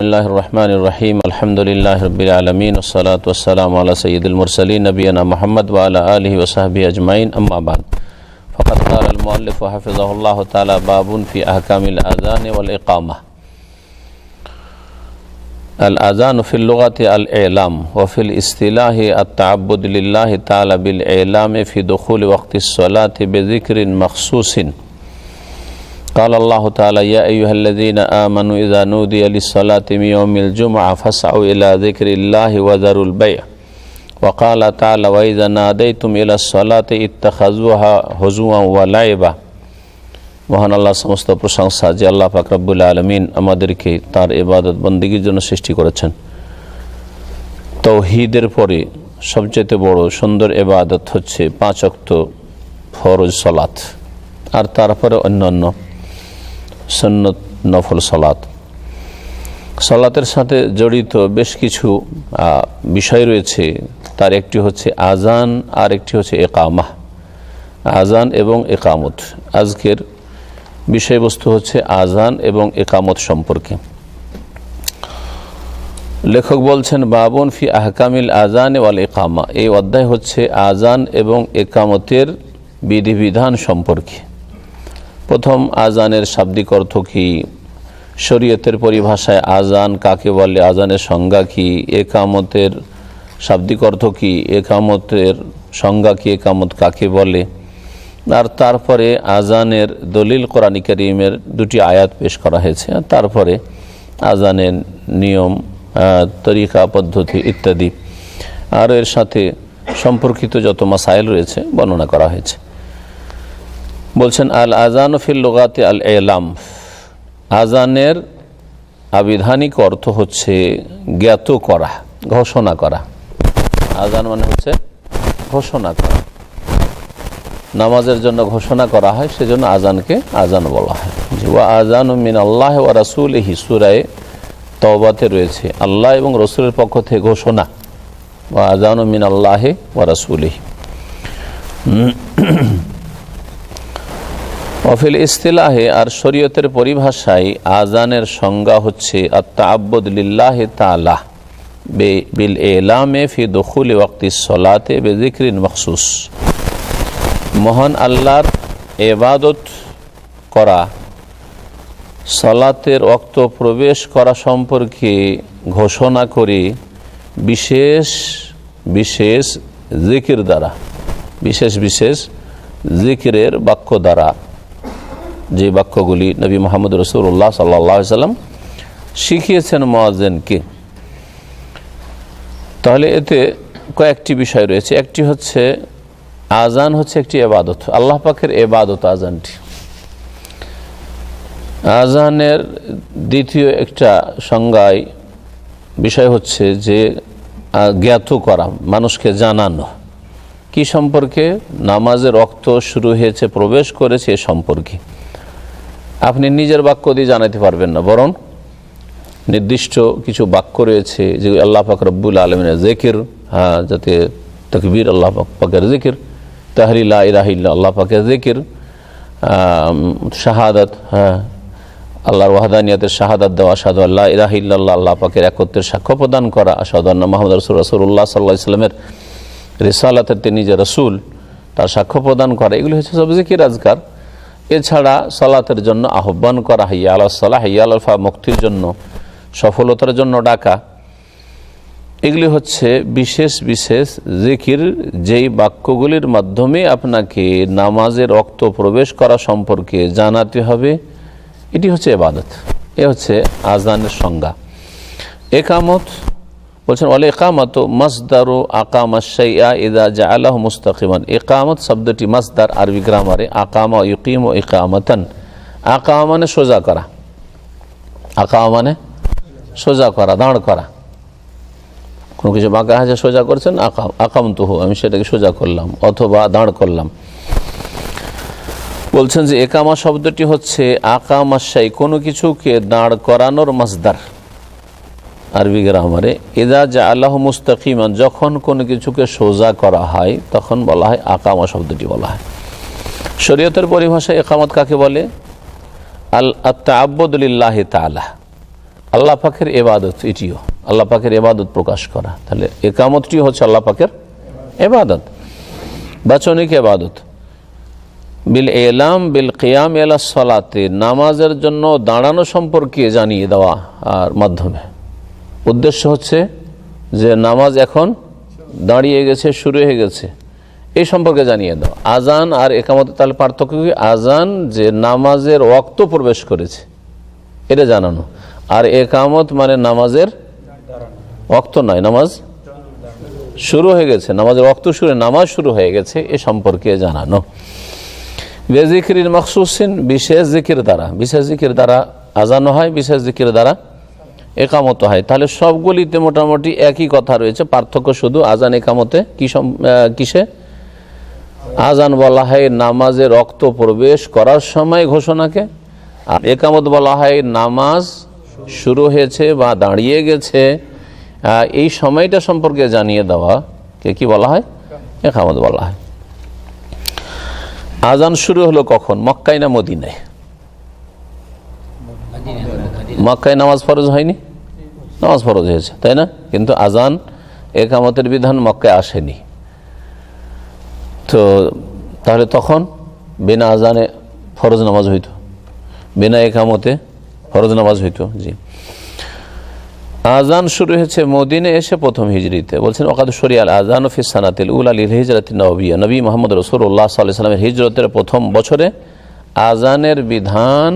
बिस्मिल्लाहिर रहमानिर रहीम अल्हम्दुलिल्लाहि रब्बिल आलमीन वस्सलातु वस्सलामु अला सय्यिदिल मुरसलीन नबियना मुहम्मद व अला आलिहि व सहबिहि अजमाइन अम्मा बाद फ़क़द क़ाल अल मुअल्लिफ़ हफ़िज़हुल्लाहु तआला बाबुन फ़ी अहकामिल आज़ान वल इक़ामा। अल आज़ान फ़िल लुग़ति अल इलाम व फ़िल इस्तिलाहि अत-तअब्बुद लिल्लाहि तआला बिल इलाम फ़ी दुख़ूल वक़्तिस सलाति बिज़िक्रिन मख़सूसिन। क़ाल अल्लाहु तआला या अय्युहल्लज़ीना आमनू इज़ा नूदिया लिस्सलाति मिन यौमिल जुमुअह फ़स्अऊ इला ज़िक्रिल्लाहि व ज़रुल बैअ व क़ाल तआला व इज़ा नादैतुम इलस्सलाति इत्तख़ज़ूहा हुज़ुवन व लाइबा। মহান আল্লাহ সমস্ত প্রশংসা যে আল্লাহ পাক রব্বুল আলামিন আমাদেরকে তার ইবাদত বন্দেগীর জন্য সৃষ্টি করেছেন। তাওহীদের পরে সবচেয়ে বড় সুন্দর ইবাদত হচ্ছে 5 ওয়াক্ত ফরজ সালাত, আর তারপরে অন্যান্য সুন্নত নফল সালাত। সালাতের সাথে জড়িত বেশ কিছু বিষয় রয়েছে, তার একটি হচ্ছে আজান আর একটি হচ্ছে ইকামা। আজান এবং ইকামত, আজকের বিষয়বস্তু হচ্ছে আজান এবং ইকামত সম্পর্কে। লেখক বলছেন বাবুন ফি আহকামিল আজান ওয়াল ইকামা, এই অধ্যায় হচ্ছে আজান এবং ইকামতের বিধিবিধান সম্পর্কে। প্রথম, আজানের শাব্দিক অর্থ কি, শরীয়তের পরিভাষায় আজান কাকে বলে, আজানের সংজ্ঞা কি, একামতের শাব্দিক অর্থ কি, একামতের সংজ্ঞা কি, একামত কাকে বলে, আর তারপরে আজানের দলিল কোরআন কারীমের 2টি আয়াত পেশ করা হয়েছে, আর তারপরে আজানের নিয়ম, তরিকা, পদ্ধতি ইত্যাদি আর এর সাথে সম্পর্কিত যত মাসাইল রয়েছে বর্ণনা করা হয়েছে। বলছেন আল আজান ফিল লুগাতি আল ইলাম, আজানের আবিধানিক অর্থ হচ্ছে জ্ঞাত করা, ঘোষণা করা। আজান মানে হচ্ছে ঘোষণা করা, নামাজের জন্য ঘোষণা করা হয়, সেজন্য আজানকে আজান বলা হয়। ওয়া আজানু মিনাল্লাহি ওয়া রাসূলিহি, সূরা তাওবাতে রয়েছে আল্লাহ এবং রাসূলের পক্ষ থেকে ঘোষণা। ওয়া আজানু মিনাল্লাহি ওয়া রাসূলিহি। ওয়াফিল ইস্তিলাহে, আর শরীয়তের পরিভাষায় আজানের সংজ্ঞা হচ্ছে আত-তা'আব্বুদ লিল্লাহি তাআলা বিল ইলামে ফি দুখুলি ওয়াক্তিস সলাতে বিযিকরিন মখসুস। মহান আল্লাহর ইবাদত করা, সালাতের ওয়াক্ত প্রবেশ করা সম্পর্কে ঘোষণা করে বিশেষ বিশেষ জিকির দ্বারা, বিশেষ বিশেষ জিকিরের বাক্য দ্বারা, যে বাক্যগুলি নবী মুহাম্মদ রাসূলুল্লাহ সাল্লাল্লাহু আলাইহি ওয়াসাল্লাম শিখিয়েছেন মুয়াজ্জিনকে। তাহলে এতে কয়েকটি বিষয় রয়েছে। একটি হচ্ছে আজান হচ্ছে একটি ইবাদত, আল্লাহ পাকের ইবাদত আজানটি। আজানের দ্বিতীয় একটা সংজ্ঞায় বিষয় হচ্ছে যে জ্ঞাত করা, মানুষকে জানানো। কি সম্পর্কে? নামাজের ওয়াক্ত শুরু হয়েছে, প্রবেশ করেছে এ সম্পর্কে। আপনি নিজের বাক্য দিয়ে জানাতে পারবেন না, বরং নির্দিষ্ট কিছু বাক্য রয়েছে যে আল্লাহ পাক রব্বুল আলামিনের জিকির, যাতে তাকবীর আল্লাহ পাকের জিকির, তাহলিল লা ইলাহা ইল্লাল্লাহ আল্লাহ পাকের জিকির, শাহাদাত, আল্লাহর ওয়াহদানিয়াতের শাহাদাত দেওয়া, আশহাদু আল্লা ইলাহা ইল্লাল্লাহ আল্লাহ পাকের একত্বের সাক্ষ্য প্রদান করা, আশহাদু আন্না মুহাম্মাদুর রাসূলুল্লাহ সাল্লাল্লাহু আলাইহি ওয়াসাল্লামের রিসালাতের তিনি যে রাসূল তার সাক্ষ্য প্রদান করা, এগুলি হচ্ছে সব জিকির আজকার। এছাড়া সালাতের জন্য আহ্বান করা, হাইয়া আলাস সালাহ, হাইয়া আলাল ফালাহ, মুক্তির জন্য, সফলতার জন্য ডাকা, এগুলি হচ্ছে বিশেষ বিশেষ জিকির, যেই বাক্যগুলির মাধ্যমে আপনাকে নামাজের ওয়াক্ত প্রবেশ করা সম্পর্কে জানাতে হবে। এটি হচ্ছে ইবাদত, এ হচ্ছে আজানের সংজ্ঞা। ইকামত বলছেন ওয়াল ইকামাতু মাসদারু আকামা শাইআ ইযা জাআলাহু মুস্তাকিমান। ইকামত শব্দটি মাসদার, আরবি গ্রামারে আকামা ইউকিমু ইকামাতান। আকামা মানে সোজা করা, আকামা মানে সোজা করা, দাঁড় করা। কোনো কিছু বাঁকা আছে, সোজা করছেন, আকামতুহু, আমি সেটাকে সোজা করলাম অথবা দাঁড় করলাম। বলছেন যে ইকামা শব্দটি হচ্ছে আকামা শাই, কোনো কিছুকে দাঁড় করানোর মাসদার আরবি গ্রামারে। ইযা জাআলাহু মুস্তাকিমান, যখন কোনো কিছুকে সোজা করা হয় তখন বলা হয় আকামা শব্দটি বলা হয়। শরীয়তের পরিভাষায় ইকামত কাকে বলে? আত-তা'আব্বুদ লিল্লাহি তাআলা, আল্লাহ পাকের ইবাদত, এটিও আল্লাহ পাকের ইবাদত প্রকাশ করা। তাহলে ইকামতটি হচ্ছে আল্লাহ পাকের ইবাদত, বাচনিক ইবাদত। বিল ইলাম বিল কিয়াম ইলা সালাতে, নামাজের জন্য দাঁড়ানো সম্পর্কে জানিয়ে দেওয়া আর মাধ্যমে। উদ্দেশ্য হচ্ছে যে নামাজ এখন দাঁড়িয়ে গেছে, শুরু হয়ে গেছে, এই সম্পর্কে জানিয়ে দেওয়া। আজান আর একামত তাহলে পার্থক্য কি? আজান যে নামাজের ওয়াক্ত প্রবেশ করেছে এটা জানানো, আর একামত মানে নামাজের ওয়াক্ত নয়, নামাজ শুরু হয়ে গেছে, নামাজের ওয়াক্ত শুরু, নামাজ শুরু হয়ে গেছে এ সম্পর্কে জানানো। বেজিকির মখসুসিন, বিশেষ জিকির দ্বারা, বিশেষ জিকির দ্বারা আজানো হয়, বিশেষ জিকির দ্বারা একামত হয়। তাহলে সবগুলিতে মোটামুটি একই কথা রয়েছে, পার্থক্য শুধু আজান একামতে কিসে? আজান বলা হয় নামাজের রক্ত প্রবেশ করার সময় ঘোষণাকে, আর একামত বলা হয় নামাজ শুরু হয়েছে বা দাঁড়িয়ে গেছে এই সময়টা সম্পর্কে জানিয়ে দেওয়া কে কি বলা হয়? একামত বলা হয়। আজান শুরু হলো কখন? মক্কায় না মদিনায়? মক্কায় নামাজ ফরজ হয়নি? নামাজ ফরজ হয়েছে, তাই না? কিন্তু আজান একামতের বিধান মক্কায় আসেনি। তো তাহলে তখন বিনা আজানে ফরজ নামাজ হইতো, বিনা একামতে ফরজ নামাজ হইতো। জি, আজান শুরু হয়েছে মদিনে এসে প্রথম হিজরিতে। বলছেন ওয়াকাদ শরিয়াল আজান ফি সানাতিল উলা লিল হিজরাতি নববিয়্যা, নবী মুহাম্মদ রাসূলুল্লাহ সাল্লাল্লাহু আলাইহি ওয়াসাল্লামের হিজরতের প্রথম বছরে আজানের বিধান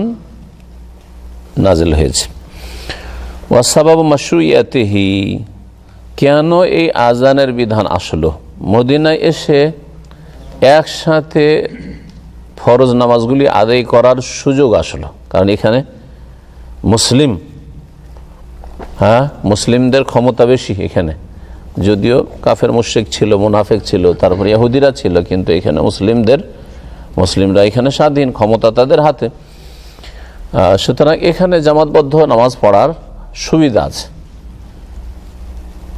নাজিল হয়েছে। ওয়া সাবাবু মাশরুইয়াতিহি, কেন এই আজানের বিধান আসলো? মদিনায় এসে একসাথে ফরজ নামাজগুলি আদায় করার সুযোগ আসলো, কারণ এখানে মুসলিমদের ক্ষমতা বেশি এখানে, যদিও কাফের মুশরিক ছিল, মুনাফিক ছিল, তারপর ইহুদিরা ছিল, কিন্তু এখানে মুসলিমরা এখানে স্বাধীন, ক্ষমতা তাদের হাতে। সুতরাং এখানে জামাতবদ্ধ নামাজ পড়ার সুবিধা আছে,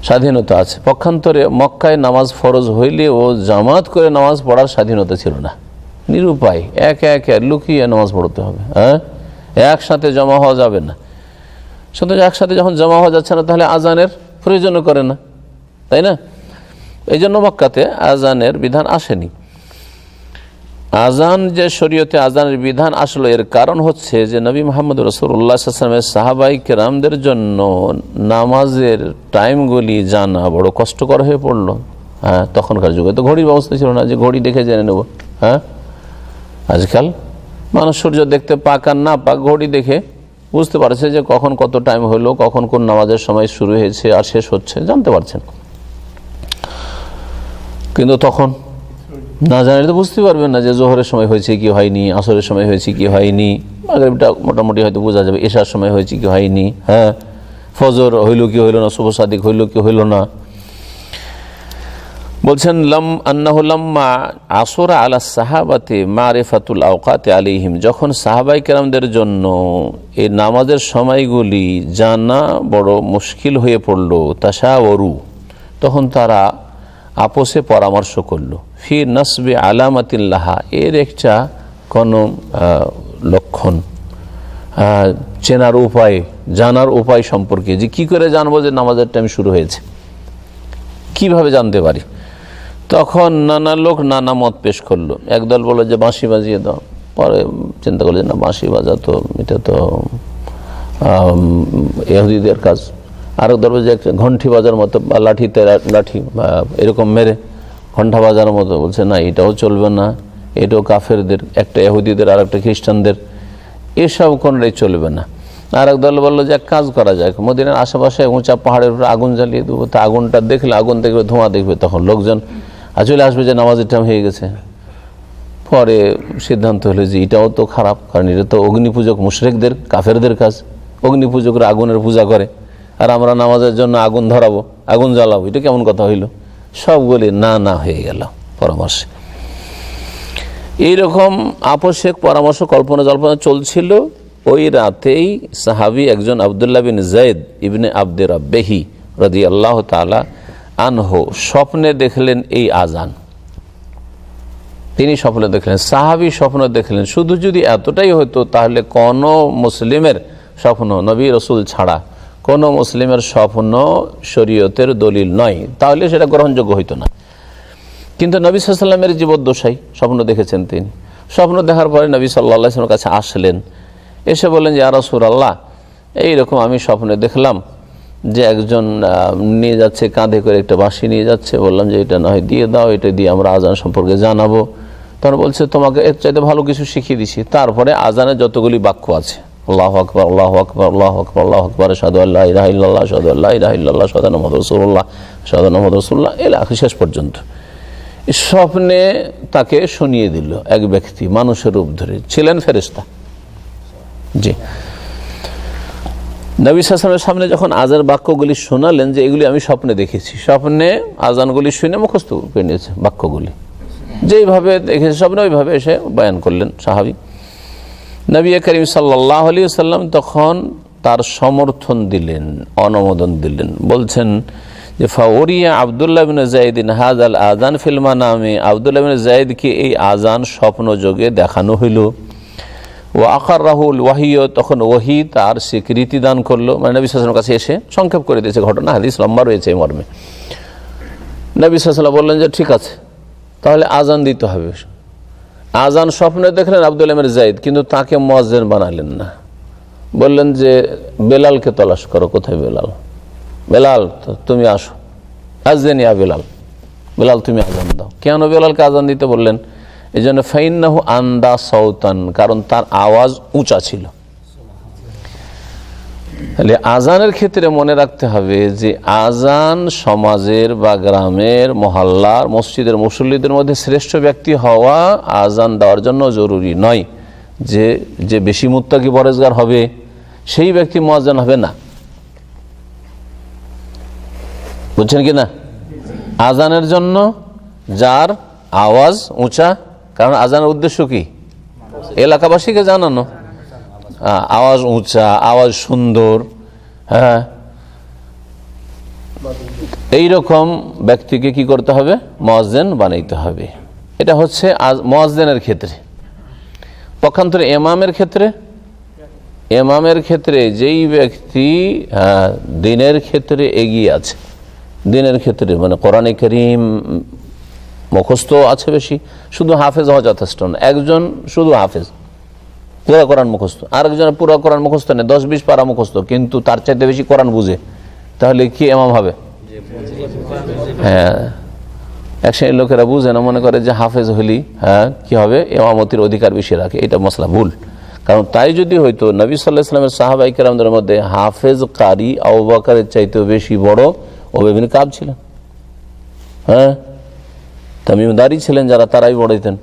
স্বাধীনতা আছে। পক্ষান্তরে মক্কায় নামাজ ফরজ হইলে ও জামাত করে নামাজ পড়ার স্বাধীনতা ছিল না, নিরুপায়, একে একে লুকিয়ে নামাজ পড়তে হবে, একসাথে জমা হওয়া যাবে না। সুতরাং একসাথে যখন জমা হওয়া যাচ্ছে না, তাহলে আজানের প্রয়োজনও করে না, তাই না? এই জন্য মক্কাতে আজানের বিধান আসেনি। আজান যে শরীয়তে আজানের বিধান আসলো, এর কারণ হচ্ছে যে নবী মুহাম্মদ রাসূলুল্লাহ সাল্লাল্লাহু আলাইহি ওয়াসাল্লামের সাহাবায়ে কেরামদের জন্য নামাজের টাইমগুলি জানা বড় কষ্টকর হয়ে পড়লো। তখনকার যুগে তো ঘড়ির ব্যবস্থা ছিল না যে ঘড়ি দেখে জেনে নেব। আজকাল মানুষ সূর্য দেখতে পাক আর না পাক ঘড়ি দেখে বুঝতে পারছে যে কখন কত টাইম হলো, কখন কোন নামাজের সময় শুরু হয়েছে আর শেষ হচ্ছে, জানতে পারছেন। কিন্তু তখন না জানলে তো বুঝতে পারবেন না যে জোহরের সময় হয়েছে কি হয়নি, আসরের সময় হয়েছে কি হয়নি, মাগরিবটা মোটামুটি হয়তো বোঝা যাবে, এশার সময় হয়েছে কি হয়নি, ফজর হইল কি হইল না, শুভ সাদিক হইল কি হইল না। বলছেন আন্নাহুল্লাম্মা আসরা আলা সাহাবাতে মারিফাতুল আওকাতে আলাইহিম, যখন সাহাবায়ে কেরামদের জন্য এই নামাজের সময়গুলি জানা বড় মুশকিল হয়ে পড়ল, তাশাওয়ারু, তখন তারা আপোষে পরামর্শ করলো, ফি নাসবি আলামাতিল্লাহা, এর একটা কোনো লক্ষণ, চেনার উপায়, জানার উপায় সম্পর্কে, যে কি করে জানবো যে নামাজের টাইম শুরু হয়েছে, কিভাবে জানতে পারি। তখন নানা লোক নানা মত পেশ করলো। একদল বললো যে বাঁশি বাজিয়ে দাও, পরে চিন্তা করলো যে না, বাঁশি বাজা তো এটা তো ইহুদিদের কাজ। আরেক দল যে ঘণ্টি বাজার মতো বা লাঠি বা এরকম মেরে ঘণ্টা বাজার মতো, বলছে না এটাও চলবে না, এটাও কাফেরদের, একটা ইহুদিদের আর একটা খ্রিস্টানদের, এসব কোনটাই চলবে না। আরেক দল বললো যে এক কাজ করা যায়, মদিনার আশেপাশে উঁচা পাহাড়ের উপরে আগুন জ্বালিয়ে দেবো, তা আগুনটা দেখলে, আগুন দেখবে, ধোঁয়া দেখবে, তখন লোকজন চলে আসবে যে নামাজের টাইম হয়ে গেছে। পরে সিদ্ধান্ত হলো যে এটাও তো খারাপ, কারণ এটা তো অগ্নিপূজক মুশরিকদের, কাফেরদের কাজ। অগ্নিপূজকরা আগুনের পূজা করে, আর আমরা নামাজের জন্য আগুন ধরাবো, আগুন জ্বালাবো, এটা কেমন কথা হইল? সবগুলি না হয়ে গেল পরামর্শে। এইরকম আপোষে পরামর্শ, কল্পনা জল্পনা চলছিল। ওই রাতেই সাহাবী একজন আব্দুল্লাহ বিন যায়েদ ইবনে আব্দে রাব্বাহি রাদিয়াল্লাহু তাআলা আনহু স্বপ্নে দেখলেন এই আজান। তিনি স্বপ্নে দেখলেন, সাহাবী স্বপ্ন দেখলেন। শুধু যদি এতটাই হতো তাহলে কোন মুসলিমের স্বপ্ন, নবী রাসূল ছাড়া কোনো মুসলিমের স্বপ্ন শরীয়তের দলিল নয়, তাহলে সেটা গ্রহণযোগ্য হইতো না। কিন্তু নবী সাল্লাল্লাহু আলাইহি ওয়াসাল্লামের জীবদ্দশায় স্বপ্ন দেখেছেন তিনি। স্বপ্ন দেখার পরে নবী সাল্লাল্লাহু আলাইহি ওয়াসাল্লামের কাছে আসলেন, এসে বললেন যে ইয়া রাসূলুল্লাহ, এইরকম আমি স্বপ্নে দেখলাম যে একজন নিয়ে যাচ্ছে, কাঁধে করে একটা বাঁশি নিয়ে যাচ্ছে। বললাম যে এটা না হয় দিয়ে দাও, এটা দিয়ে আমরা আজান সম্পর্কে জানাবো। তখন বলছে তোমাকে এর চাইতে ভালো কিছু শিখিয়ে দিছি। তারপরে আজানের যতগুলি বাক্য আছে, আল্লাহু আকবার, আল্লাহু আকবার, আল্লাহু আকবার, আল্লাহু আকবার, আশহাদু আল্লা ইলাহা ইল্লাল্লাহ, আশহাদু আল্লা ইলাহা ইল্লাল্লাহ, আশহাদু আন্না মুহাম্মাদুর রাসূলুল্লাহ, আশহাদু আন্না মুহাম্মাদুর রাসূলুল্লাহ, এর শেষ পর্যন্ত স্বপ্নে তাকে শুনিয়ে দিল এক ব্যক্তি, মানুষের রূপ ধরে, ছিলেন ফেরেশতা। জি, নবী সাল্লাল্লাহু আলাইহি ওয়াসাল্লামের সামনে যখন আজানের বাক্যগুলি শোনালেন যে এগুলি আমি স্বপ্নে দেখেছি, স্বপ্নে আজানগুলি শুনে মুখস্থ করে নিয়েছে বাক্যগুলি, যেইভাবে দেখেছে স্বপ্নে ওইভাবে এসে বয়ান করলেন সাহাবী। নবী করিম সাল্লাল্লাহু আলাইহি ওয়াসাল্লাম তখন তার সমর্থন দিলেন, অনুমোদন দিলেন। বলছেন যে ফাওরিয়া আব্দুল্লাহ ইবনে যায়েদিন হাযাল আযান ফিল মানামে, আব্দুল্লাহ ইবনে যায়েদকে এই আজান স্বপ্ন যোগে দেখানো হইল। ও আকাররাহুল ওয়াহিয়, তখন ওহী তার স্বীকৃতি দান করলো, মানে নবী সাল্লাল্লাহু আলাইহি ওয়াসাল্লামের কাছে এসে সংক্ষেপ করে দিয়েছে ঘটনা, হাদিস লম্বা রয়েছে এই মর্মে। নবী সাল্লাল্লাহু আলাইহি ওয়াসাল্লাম বললেন যে ঠিক আছে, তাহলে আজান দিতে হবে। আজান স্বপ্নে দেখলেন আব্দুল্লাহ ইবনে যায়েদ, কিন্তু তাকে মুয়াজ্জিন বানালেন না। বললেন যে বেলালকে তলাশ করো, কোথায় বেলাল? বেলাল তুমি আসো, আযিন ইয়া বেলাল, বেলাল তুমি আজান দাও। কেন বেলালকে আজান দিতে বললেন? এই জন্য ফাইন্নাহু আন্দা সাউতান, কারণ তার আওয়াজ উঁচা ছিল। তাহলে আজানের ক্ষেত্রে মনে রাখতে হবে যে আজান সমাজের বা গ্রামের, মহল্লার, মসজিদের মুসল্লিদের মধ্যে শ্রেষ্ঠ ব্যক্তি হওয়া আজান দেওয়ার জন্য জরুরি নয়। যে বেশি মুত্তাকি পরেজগার হবে সেই ব্যক্তি মুয়াজ্জিন হবে না, বুঝছেন কি না? আজানের জন্য যার আওয়াজ উঁচা, কারণ আজানের উদ্দেশ্য কি? এলাকাবাসীকে জানানো, আওয়াজ উঁচা, আওয়াজ সুন্দর, হ্যাঁ, এইরকম ব্যক্তিকে কি করতে হবে? মুয়াজ্জিন বানাইতে হবে। এটা হচ্ছে মুয়াজ্জিনের ক্ষেত্রে। পক্ষান্তরে ইমামের ক্ষেত্রে যেই ব্যক্তি দ্বীনের ক্ষেত্রে এগিয়ে আছে, দ্বীনের ক্ষেত্রে মানে কোরআনে কারীম মুখস্থ আছে বেশি, শুধু হাফেজ হওয়া যথেষ্ট না। একজন শুধু হাফেজ, পুরা কোরআন মুখস্থ, আরেকজনের পুরা কোরআন মুখস্থ নেই, 10-20 পারা মুখস্থ, কিন্তু তার চাইতে বেশি কোরআন বুঝে, তাহলে কি ইমাম হবে? হ্যাঁ, এক শ্রেণীর লোকেরা বুঝে না, মনে করে যে হাফেজ হলি কি হবে, ইমামতির অধিকার বেশি রাখে। এটা মশলা ভুল। কারণ তাই যদি হইতো, নবী সাল্লাল্লাহু আলাইহি ওয়াসাল্লামের সাহাবায়ে কেরামদের মধ্যে হাফেজ কারি আবু বকরের চাইতেও বেশি বড় উবাই বিন কাব ছিলেন। হ্যাঁ, তামিমদারি ছিলেন যারা, তারাই বড়াইতেন।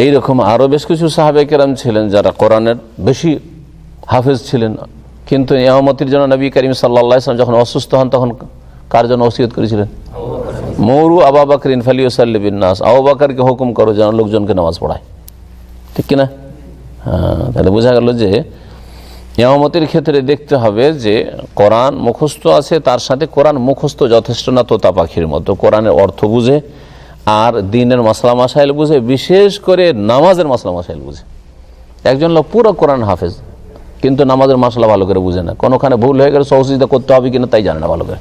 এইরকম আরো বেশ কিছু সাহাবায়ে কেরাম ছিলেন যারা কোরআনের বেশি হাফেজ ছিলেন, কিন্তু ইমামতির জন্য নবী করিম সাল্লাল্লাহু আলাইহি ওয়াসাল্লাম যখন অসুস্থ হন তখন কার জন্য ওসিয়ত করেছিলেন? মৌরু আবু বকরিন ফালিউসাল্লি বিন নাস, আবু বকরকে হুকুম করো যেন লোকজনকে নামাজ পড়ায়, ঠিক কিনা? হ্যাঁ, তাহলে বোঝা গেল যে ইমামতির ক্ষেত্রে দেখতে হবে যে কোরআন মুখস্থ আছে, তার সাথে কোরআন মুখস্থ যথেষ্ট না তোতা পাখির মতো, কোরআনের অর্থ বুঝে আর দ্বীনের মাসলা মাসাইল বুঝে, বিশেষ করে নামাজের মাসলা মাসাইল বুঝে। একজন লোক পুরো কোরআন হাফেজ, কিন্তু নামাজের মাসলা ভালো করে বুঝে না, কোনোখানে ভুল হয়ে গেলে সহজীতা করতে হবে কিনা তাই জানে না ভালো করে।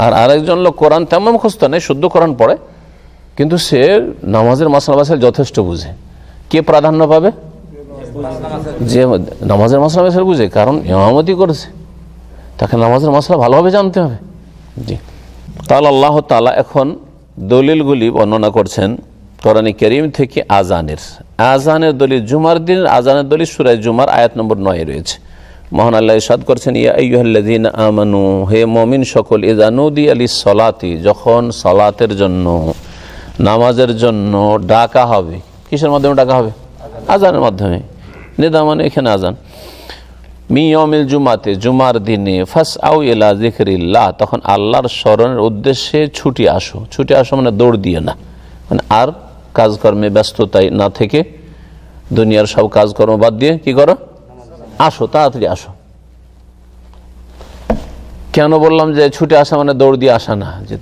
আর আরেকজন লোক কোরআন তেমন মুখস্থ নেই, শুদ্ধ কোরআন পড়ে, কিন্তু সে নামাজের মাসলা মাসাইল যথেষ্ট বুঝে। কে প্রাধান্য পাবে? যে নামাজের মাসলা মাসাইল বুঝে, কারণ ইমামতি করেছে, তাকে নামাজের মাসলা ভালোভাবে জানতে হবে। জি, তাহলে আল্লাহ তাআলা এখন দলিলগুলি বর্ণনা করছেন কোরআনে কারীম থেকে। আজানের দলিল, জুমার দিন আজানের দলিল সূরা জুমার আয়াত নম্বর 9 রয়েছে। মহান আল্লাহ ইরশাদ করছেন, ইয়া আইয়ুহাল্লাযীনা আমানু, হে মুমিন সকল, ইযা নুদিয়া লিস-সালাতি, যখন সালাতের জন্য, নামাজের জন্য ডাকা হবে। কিসের মাধ্যমে ডাকা হবে? আজানের মাধ্যমে। নিদা মানে এখানে আজান। মি ইয়াউমিল জুমাতে, জুমার দিনে, ফাসআউ ইলা যিকরিল্লাহ, তখন আল্লাহর স্মরণের উদ্দেশ্যে ছুটে আসো। ছুটে আসো মানে দৌড় দিয়ে না, মানে আর কাজকর্মে ব্যস্ততায় না থেকে, দুনিয়ার সব কাজকর্ম বাদ দিয়ে কি করো? আসো, তাড়াতাড়ি আসো। কেন বললাম যে ছুটে আসা মানে দৌড় দিয়ে আসা না, যে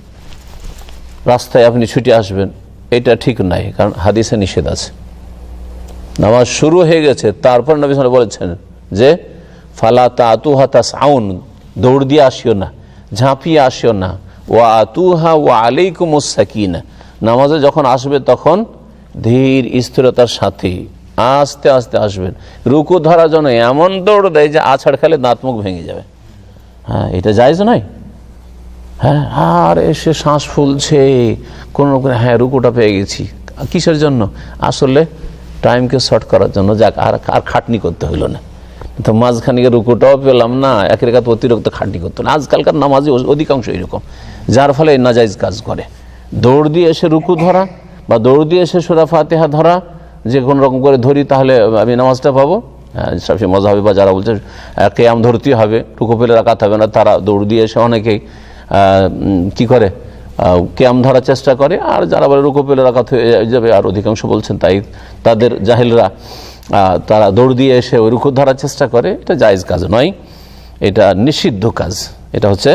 রাস্তায় আপনি ছুটে আসবেন, এটা ঠিক নাই, কারণ হাদিসে নিষেধ আছে। নামাজ শুরু হয়ে গেছে, তারপর নবী সাল্লাল্লাহু আলাইহি ওয়াসাল্লাম বলেছেন যে ফালা তাতুহা তাসআউন, দৌড় দিয়ে আসিও না, ঝাঁপিয়ে আসিও না। ওয়া আতুহা ওয়া আলাইকুমুস সাকিনা, নামাজে যখন আসবে তখন ধীর স্থিরতার সাথে আস্তে আস্তে আসবেন। রুকু ধরার জন্য এমন দৌড় দেয় যে আছাড় খেলে দাঁত মুখ ভেঙে যাবে। হ্যাঁ, এটা জায়েজ নয়। হ্যাঁ, আর এসে শ্বাস ফুলছে কোনো রকম, হ্যাঁ রুকুটা পেয়ে গেছি, কিসের জন্য? আসলে টাইমকে শর্ট করার জন্য, যাক আর খাটনি করতে হইল না। তো মাঝখানে রুকুটাও পেলাম না, এক রেখাত অতিরিক্ত খাটনি করতো না। আজকালকার নামাজি অধিকাংশ এরকম, যার ফলে নাজাইজ কাজ করে। দৌড় দিয়ে এসে রুকু ধরা বা দৌড় দিয়ে এসে সূরা ফাতিহা ধরা, যে কোনো রকম করে ধরি তাহলে আমি নামাজটা পাবো। শাফি মাযহাবী বা যারা বলছে কিয়াম ধরতেই হবে, রুকু পেলে রাকাত হবে না, তারা দৌড় দিয়ে এসে অনেকেই কি করে কিয়াম ধরার চেষ্টা করে, আর যারা বলে রুকু পেলে রাকাত হয়ে যাবে, আর অধিকাংশ বলছেন তাই তাদের জাহেলরা তারা দৌড় দিয়ে এসে ওই রুকু ধরার চেষ্টা করে। এটা জায়েজ কাজ নয়, এটা নিষিদ্ধ কাজ, এটা হচ্ছে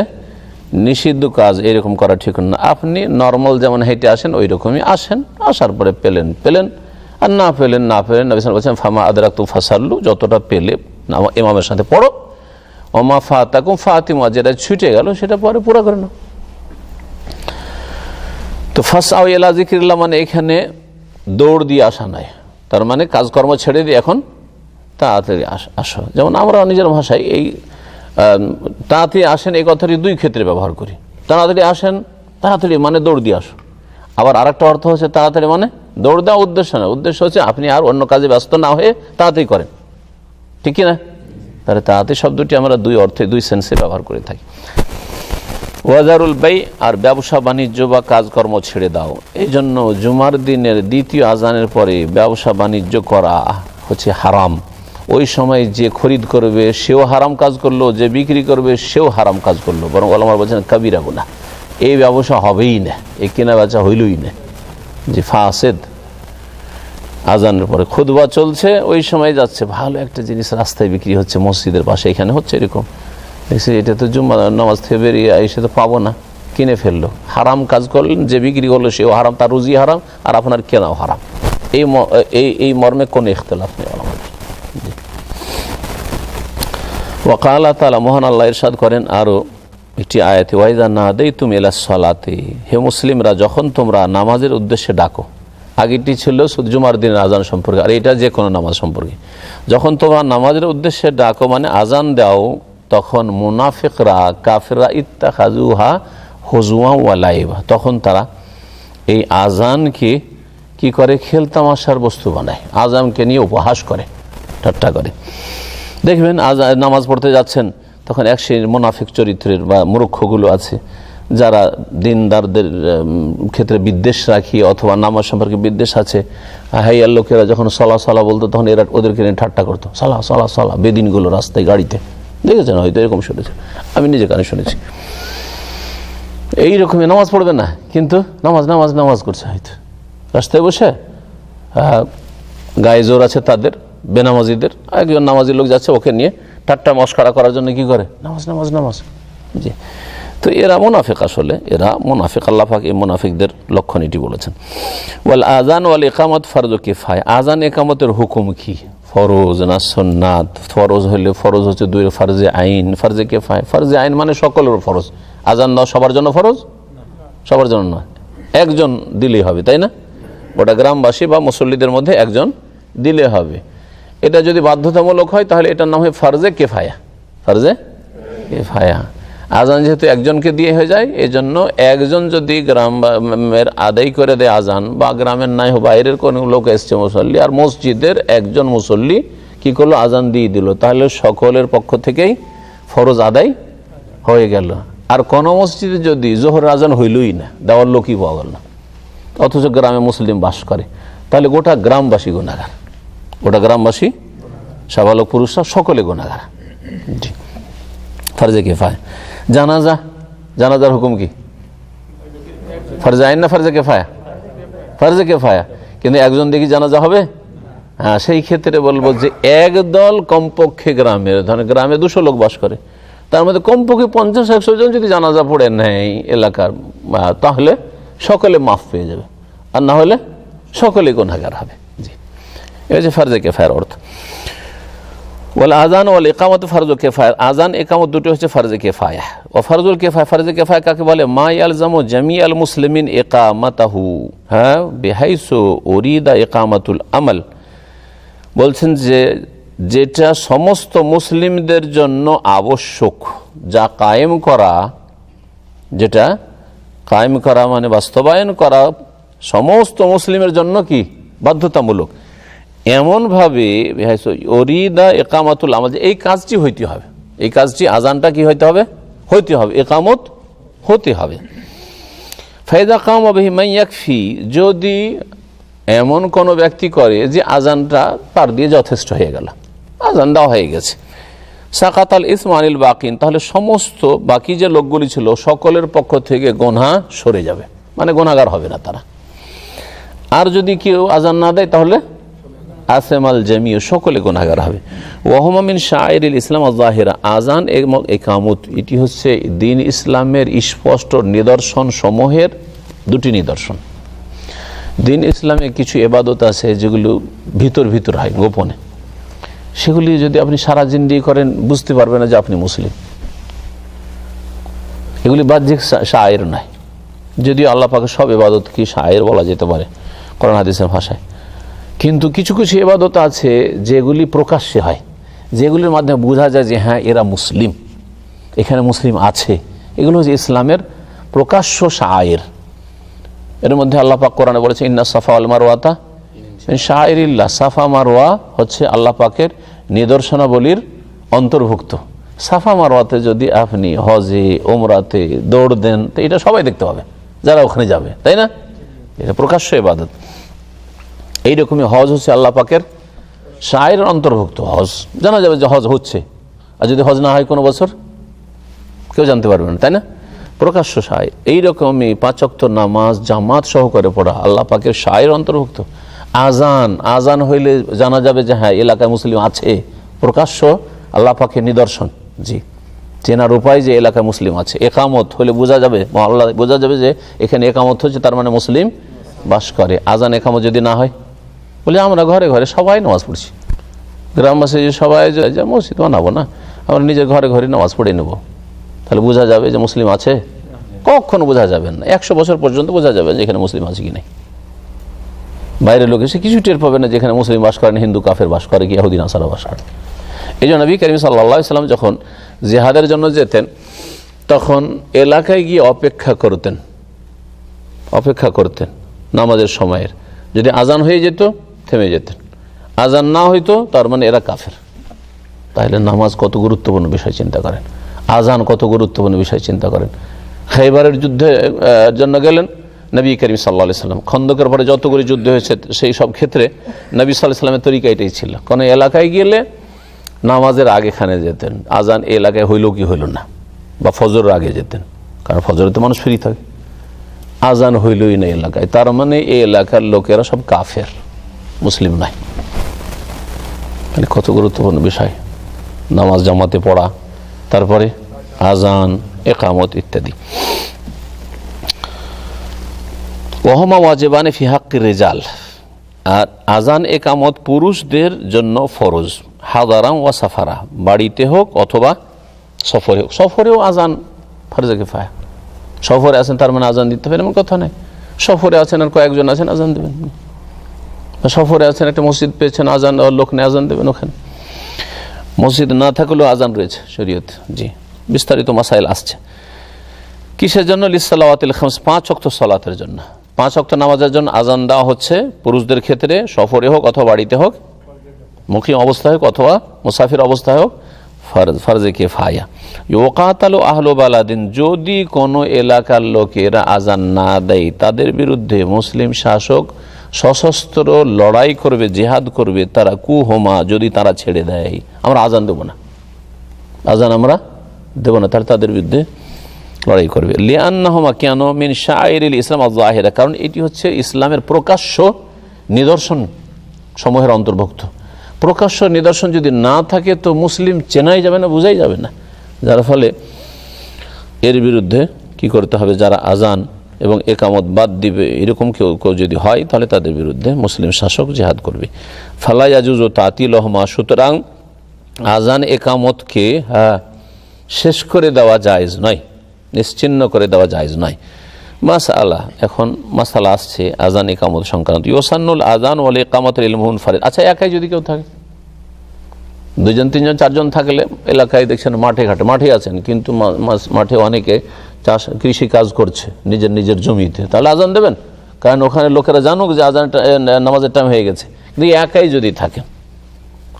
নিষিদ্ধ কাজ। এরকম করা ঠিক না। আপনি নর্মাল যেমন হেঁটে আসেন ওই রকমই আসেন, আসার পরে পেলেন পেলেন, আর না পেলেন না পেলেন। নবী সাল্লাল্লাহু আলাইহি ওয়াসাল্লাম ফামা আদরাকতুম ফাসাল্লু, যতটা পেলে ইমামের সাথে পড়ো। ওমা ফাতাকুম ফাতিমা, যেটা ছুটে গেল সেটা পরে পুরো করে নাও। তো ফাসআউ ইলা যিকরিল্লাহ মানে এখানে দৌড় দিয়ে আসা নাই, তার মানে কাজকর্ম ছেড়ে দিয়ে এখন তাড়াতাড়ি আসো। যেমন আমরা নিজের ভাষায় এই তাড়াতাড়ি আসেন এই কথাটি দুই ক্ষেত্রে ব্যবহার করি। তাড়াতাড়ি আসেন, তাড়াতাড়ি মানে দৌড় দিয়ে আসো। আবার আরেকটা অর্থ হচ্ছে তাড়াতাড়ি মানে দৌড় দেওয়া উদ্দেশ্য না, উদ্দেশ্য হচ্ছে আপনি আর অন্য কাজে ব্যস্ত না হয়ে তাড়াতাড়ি করেন, ঠিক কি না? তাহলে তাড়াতাড়ি শব্দটি আমরা দুই অর্থে দুই সেন্সে ব্যবহার করে থাকি। ওয়াজারুল বাই, আর ব্যবসা বাণিজ্য বা কাজকর্ম ছেড়ে দাও। এই জন্য জুমার দিনের দ্বিতীয় আজানের পরে ব্যবসা বাণিজ্য করা হচ্ছে হারাম। ওই সময় যে খরিদ করবে সেও হারাম কাজ করলো, যে বিক্রি করবে সেও হারাম কাজ করলো, বরং ওলামা বলছেন কাবিরা গুনাহ। এই ব্যবসা হবেই না, এই কেনা বেচা হইলই না, যে ফাসেদ। আজানের পরে খুতবা চলছে, ওই সময় যাচ্ছে ভালো একটা জিনিস রাস্তায় বিক্রি হচ্ছে, মসজিদের পাশে এখানে হচ্ছে এরকম, দেখছি এটা তো জুম্মা নামাজ থেকে বেরিয়ে এসে তো পাবো না, কিনে ফেললো। হারাম কাজ করলেন, যে বিক্রি করলো সেও হারাম, তার রুজি হারাম, আর আপনার কেনাও হারাম। এই মর্মে কোনো ইখতিলাফ নেই আমাদের। ওয়াকালা তাআলা, মহান আল্লাহ ইরশাদ করেন আরো একটি আয়াতে, ওয়াইজা নাদাইতুম ইলাস সালাতি, হে মুসলিমরা যখন তোমরা নামাজের উদ্দেশ্যে ডাকো। আগেরটি ছিল শুধু জুমার দিনের আজান সম্পর্কে, আর এটা যে কোনো নামাজ সম্পর্কে। যখন তোমরা নামাজের উদ্দেশ্যে ডাকো মানে আজান দাও, তখন মুনাফিকরা কাফিররা ইত্তাখাযুহা হুজওয়া ওয়া লাইবা, তখন তারা এই আজানকে কি করে, খেলতামাশার বস্তু বানায়, আজানকে নিয়ে উপহাস করে, ঠাট্টা করে। দেখবেন নামাজ পড়তে যাচ্ছেন, তখন এক শ্রেণীর মুনাফিক চরিত্রের বা মূর্খগুলো আছে, যারা দিনদারদের ক্ষেত্রে বিদ্বেষ রাখি অথবা নামাজ সম্পর্কে বিদ্বেষ আছে। হাইয়ার লোকেরা যখন সলা সলা বলতো, তখন এরা ওদেরকে নিয়ে ঠাট্টা করতো, সলা সলা সলা, বেদিনগুলো রাস্তায় গাড়িতে, দেখেছেন হয়তো, এরকম শুনেছেন, আমি নিজে কানে শুনেছি। এইরকমই নামাজ পড়বে না, কিন্তু নামাজ নামাজ নামাজ করছে হয়তো রাস্তায় বসে। গায়ে জোর আছে তাদের, বেনামাজিদের। একজন নামাজি লোক যাচ্ছে, ওকে নিয়ে ঠাট্টা মস্করা করার জন্য কি করে, নামাজ নামাজ নামাজ। জি, তো এরা মুনাফিক, আসলে এরা মুনাফিক। আল্লাহ পাক এই মুনাফিকদের লক্ষণ এটি বলেছেন। ওয়াল আযান ওয়াল ইকামাত ফারজু কিফায়া, আযান ইকামতের হুকুম কি, ফরজ না সুন্নাত? ফরজ হলে ফরজ হচ্ছে দুই, ফারজে আইন, ফারজে কিফায়া। ফারজে আইন মানে সকলের ফরজ, আযান দাও সবার জন্য ফরজ, সবার জন্য নয়, একজন দিলেই হবে, তাই না? গোটা গ্রামবাসী বা মুসল্লিদের মধ্যে একজন দিলে হবে। এটা যদি বাধ্যতামূলক হয় তাহলে এটার নাম হয় ফারজে কিফায়া, ফারজে কিফায়া। আজান যেহেতু একজনকে দিয়ে হয়ে যায়, এই জন্য একজন যদি গ্রামের আদায় করে দেয় আজান, বা গ্রামের নাই বাইরের কোনো লোক এসছে মুসল্লি, আর মসজিদের একজন মুসল্লি কি করলো, আজান দিয়ে দিল, তাহলে সকলের পক্ষ থেকেই ফরজ আদায় হয়ে গেল। আর কোন মসজিদে যদি জোহর আজান হইলই না, দেওয়ার লোকই পাওয়া গেল না, অথচ গ্রামে মুসলিম বাস করে, তাহলে গোটা গ্রামবাসী গুনাহগার, গোটা গ্রামবাসী সাবালক পুরুষরা সকলে গুনাহগার। জি, ফারজে কিফায়া। জানাজা, জানাজার হুকুম কি, ফারজে আইন না ফারজে কিফায়া? ফারজে কিফায়া। কিন্তু একজন দেখি জানাজা হবে, হ্যাঁ, সেই ক্ষেত্রে বলবো যে একদল কমপক্ষে গ্রামের, ধরেন গ্রামে 200 লোক বাস করে, তার মধ্যে কমপক্ষে 50-100 জন যদি জানাজা পড়ে নেয় এলাকার, তাহলে সকলে মাফ পেয়ে যাবে, আর না হলে সকলে গুনাহগার হবে। জি, এই যে ফারজে কিফায়ার অর্থ। ওয়াল আযান ওয়াল ইকামাত ফারজু কিফায়া, আযান ইকামত দুটো হচ্ছে ফরজে কিফায়া। ও ফরজুল কিফায়া, ফরজে কিফায়া কাকে বলে? মা ইয়ালজামু জামিআল মুসলিমিন ইকামাতাহু, হ্যাঁ, বিহাইসু উরিদা ইকামাতুল আমাল। বলছেন যে যেটা সমস্ত মুসলিমদের জন্য আবশ্যক, যা কায়েম করা, যেটা কায়েম করা মানে বাস্তবায়ন করা সমস্ত মুসলিমের জন্য কি বাধ্যতামূলক, এমনভাবে ওরিদা একামাতুল আমাল, এই কাজটি হইতে হবে, এই কাজটি আজানটা কি হইতে হবে? হইতে হবে, একামত হতে হবে। ফায়দা কাম বিহি মান ইয়াকফি, যদি এমন কোন ব্যক্তি করে যে আজানটা তার দিয়ে যথেষ্ট হয়ে গেল, আজান দেওয়া হয়ে গেছে, সাকাতাল ইসম আনিল বাকিন, তাহলে সমস্ত বাকি যে লোকগুলি ছিল সকলের পক্ষ থেকে গুনাহ সরে যাবে, মানে গুনাহগার হবে না তারা। আর যদি কেউ আজান না দেয় তাহলে আসেমাল জামিউ, সকলে গুনাহগার হবে। ওয়াহুমা মিন শাআইরিল ইসলাম আয-যাহিরা, আজান এবং ইকামত এটি হচ্ছে দ্বীন ইসলামের স্পষ্ট নিদর্শন সমূহের দুটি নিদর্শন। দ্বীন ইসলামে কিছু ইবাদত আছে যেগুলো ভিতর ভিতর হয়, গোপনে, সেগুলি যদি আপনি সারা জিন্দেগি করেন বুঝতে পারবেন না যে আপনি মুসলিম। এগুলি বাহ্যিক শায়ের নয়, যদিও আল্লাহ পাকের সব ইবাদত কি শায়ের বলা যেতে পারে কোরআন হাদিসের ভাষায়, কিন্তু কিছু কিছু ইবাদত আছে যেগুলি প্রকাশ্যে হয়, যেগুলির মাধ্যমে বোঝা যায় যে হ্যাঁ এরা মুসলিম, এখানে মুসলিম আছে। এগুলো হচ্ছে ইসলামের প্রকাশ্য শায়ের। এর মধ্যে আল্লাহ পাক কোরআনে বলেছে ইন্না সাফা ওয়াল মারওয়াতা মিন শাআইরিল্লাহ, সাফা মারওয়া হচ্ছে আল্লাহ পাকের নিদর্শনাবলীর অন্তর্ভুক্ত। সাফা মারওয়াতে যদি আপনি হজে ওমরাতে দৌড় দেন তো এটা সবাই দেখতে পাবে যারা ওখানে যাবে, তাই না? এটা প্রকাশ্য ইবাদত। এইরকমই হজ হচ্ছে আল্লাহ পাকের শায়ের অন্তর্ভুক্ত। হজ জানা যাবে যে হজ হচ্ছে, আর যদি হজ না হয় কোনো বছর কেউ জানতে পারবে না, তাই না? প্রকাশ্য শায়ের। এইরকমই ৫ ওয়াক্ত নামাজ জামাত সহকারে পড়া আল্লাহ পাকের শায়ের অন্তর্ভুক্ত। আজান হইলে জানা যাবে যে হ্যাঁ এলাকায় মুসলিম আছে, প্রকাশ্য আল্লাহ পাকের নিদর্শন। জি, চেনার উপায় যে এলাকায় মুসলিম আছে। একামত হলে বোঝা যাবে, আল্লাহ বোঝা যাবে যে এখানে একামত হচ্ছে, তার মানে মুসলিম বাস করে। আজান একামত যদি না হয়, বলে আমরা ঘরে ঘরে সবাই নামাজ পড়ছি, গ্রামবাসী সবাই মসজিদ বানাবো না, আমরা নিজের ঘরে ঘরে নামাজ পড়ে নেব, তাহলে বোঝা যাবে যে মুসলিম আছে? কখনো বোঝা যাবে না। ১০০ বছর পর্যন্ত বোঝা যাবে যে এখানে মুসলিম আছে কি নাই। বাইরের লোক এসে কিছু টের পাবে না যেখানে মুসলিম বাস করেন, হিন্দু কাফের বাস করে, কি ইহুদি নাসারা বাস করে। এই জন্য নবী করিম সাল্লাল্লাহু আলাইহি ওয়াসাল্লাম যখন জিহাদের জন্য যেতেন তখন এলাকায় গিয়ে অপেক্ষা করতেন নামাজের সময়ের। যদি আজান হয়ে যেত থেমে যেতেন, আজান না হইতো তার মানে এরা কাফের। তাহলে নামাজ কত গুরুত্বপূর্ণ বিষয় চিন্তা করেন, আজান কত গুরুত্বপূর্ণ বিষয় চিন্তা করেন। খাইবারের যুদ্ধের জন্য গেলেন নবী করিম সাল্লাল্লাহু আলাইহি ওয়াসাল্লাম, খন্দকের পরে যতগুলি যুদ্ধ হয়েছে সেই সব ক্ষেত্রে নবী সাল্লাল্লাহু আলাইহি ওয়াসাল্লামের তরিকা এটাই ছিল। কোনো এলাকায় গেলে নামাজের আগেখানে যেতেন, আজান এই এলাকায় হইল কি হইল না, বা ফজরের আগে যেতেন, কারণ ফজরে তো মানুষ ফ্রি থাকে। আজান হইলই না এলাকায়, তার মানে এই এলাকার লোকেরা সব কাফের, মুসলিম নাই। মানে কত গুরুত্বপূর্ণ বিষয় নামাজ জামাতে পড়া, তারপরে আজান, একামত ইত্যাদি। ওয়াহুমা ওয়াজিবানে ফি হাক্কির রিজাল, আর আজান একামত পুরুষদের জন্য ফরজ। হাদারান ওয়া সাফারা, বাড়িতে হোক অথবা সফরে হোক। সফরেও আজান ফরজে কিফায়া। সফরে আছেন তার মানে আজান দিতে হবে এমন কথা নেই। সফরে আছেন আর কয়েকজন আছেন, আজান দেবেন। সফরে আছেন, একটা মসজিদ পেয়েছেন, আজান লোক নেই, আজান দেবেন ওখানে। মসজিদ না থাকলেও আজান রয়েছে শরীয়ত। জি, বিস্তারিত মাসাইল আসছে। কিসের জন্য? লিসসালাওয়াতিল খামস, 5 ওয়াক্ত সালাতের জন্য। 5 ওয়াক্ত নামাজের জন্য আজান দেওয়া হচ্ছে পুরুষদের ক্ষেত্রে, সফরে হোক অথবা বাড়িতে হোক, মুকিম অবস্থায় হোক অথবা মুসাফির অবস্থায় হোক, ফরজে কিফায়া। ইউকাতালু আহলু বালাদিন, যদি কোনো এলাকার লোকেরা আজান না দেয় তাদের বিরুদ্ধে মুসলিম শাসক সশস্ত্র লড়াই করবে, জিহাদ করবে। তারা কুহুমা, যদি তারা ছেড়ে দেয়, আমরা আজান দেব না, আজান আমরা দেব না, তারা তাদের বিরুদ্ধে লড়াই করবে। লিআন্নাহুমা, কেন? মিন শাআইরিল ইসলাম আয-যাহিরা, কারণ এটি হচ্ছে ইসলামের প্রকাশ্য নিদর্শন সমূহের অন্তর্ভুক্ত। প্রকাশ্য নিদর্শন যদি না থাকে তো মুসলিম চেনাই যাবে না, বোঝাই যাবে না। যার ফলে এর বিরুদ্ধে কি করতে হবে? যারা আজান এবং একামত বাদ দিবে এরকম কেউ যদি হয় তাহলে তাদের বিরুদ্ধে মুসলিম শাসক জিহাদ করবে। ফালা ইয়াজুজু তাতিলহুমা, সুতরাং আজান একামতকে শেষ করে দেওয়া জায়েজ নয়, নিশ্চিহ্ন করে দেওয়া জায়েজ নয়। মাসআলা, এখন মাসালা আসছে আজান একামত সংক্রান্ত। ইউসান্নুল আজান ওয়াল ইকামাতুল লিল মুনফারিদ। আচ্ছা, একাই যদি কেউ থাকে, দুজন তিনজন চারজন থাকলে এলাকায় দেখছেন মাঠে ঘাটে, মাঠে আছেন কিন্তু মাঠে অনেকে চাষ কৃষি কাজ করছে নিজের নিজের জমিতে, তাহলে আজান দেবেন, কারণ ওখানে লোকেরা জানুক যে আজান নামাজের টাইম হয়ে গেছে। কিন্তু একাই যদি থাকেন,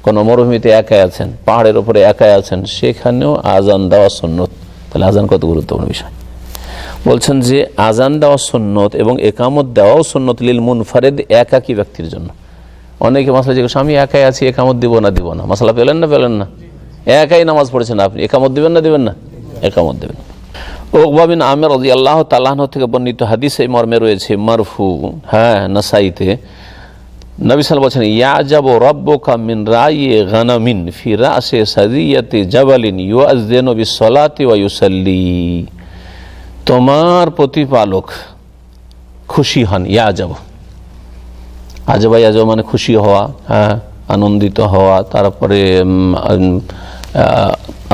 কোনো মরুভূমিতে একাই আছেন, পাহাড়ের ওপরে একাই আছেন, সেখানেও আজান দেওয়া সুন্নত। তাহলে আজান কত গুরুত্বপূর্ণ বিষয়। বলছেন যে আজান দেওয়া সুন্নত এবং একামত দেওয়াও সুন্নত লিল মুনফারিদ, একাকী ব্যক্তির জন্য। অনেকে মাসলা জিজ্ঞেস, আমি একাই আছি, একামত দিব না, মাসলা পেলেন না, একাই নামাজ পড়েছেন আপনি, একামত দিবেন না, একামত দেবেন। উকবা বিন আমির রাদিয়াল্লাহু তাআলা আনহু থেকে বর্ণিত হাদিস এই মর্মে রয়েছে, মারফু, নাসাইতে, নবী সাল্লাল্লাহু আলাইহি ওয়াসাল্লাম বলেছেন, ইয়াজাবু রাব্বুকা মিন রায়ি গানামিন ফি রাসি সাদিয়াতি জাবালিন ইউআযযিনু বিস-সালাতি ওয়া ইউসাল্লি। তোমার প্রতিপালক খুশি হন, ইয়াজাবু, আজবা ইয়াজাবু মানে খুশি হওয়া, আনন্দিত হওয়া, তারপরে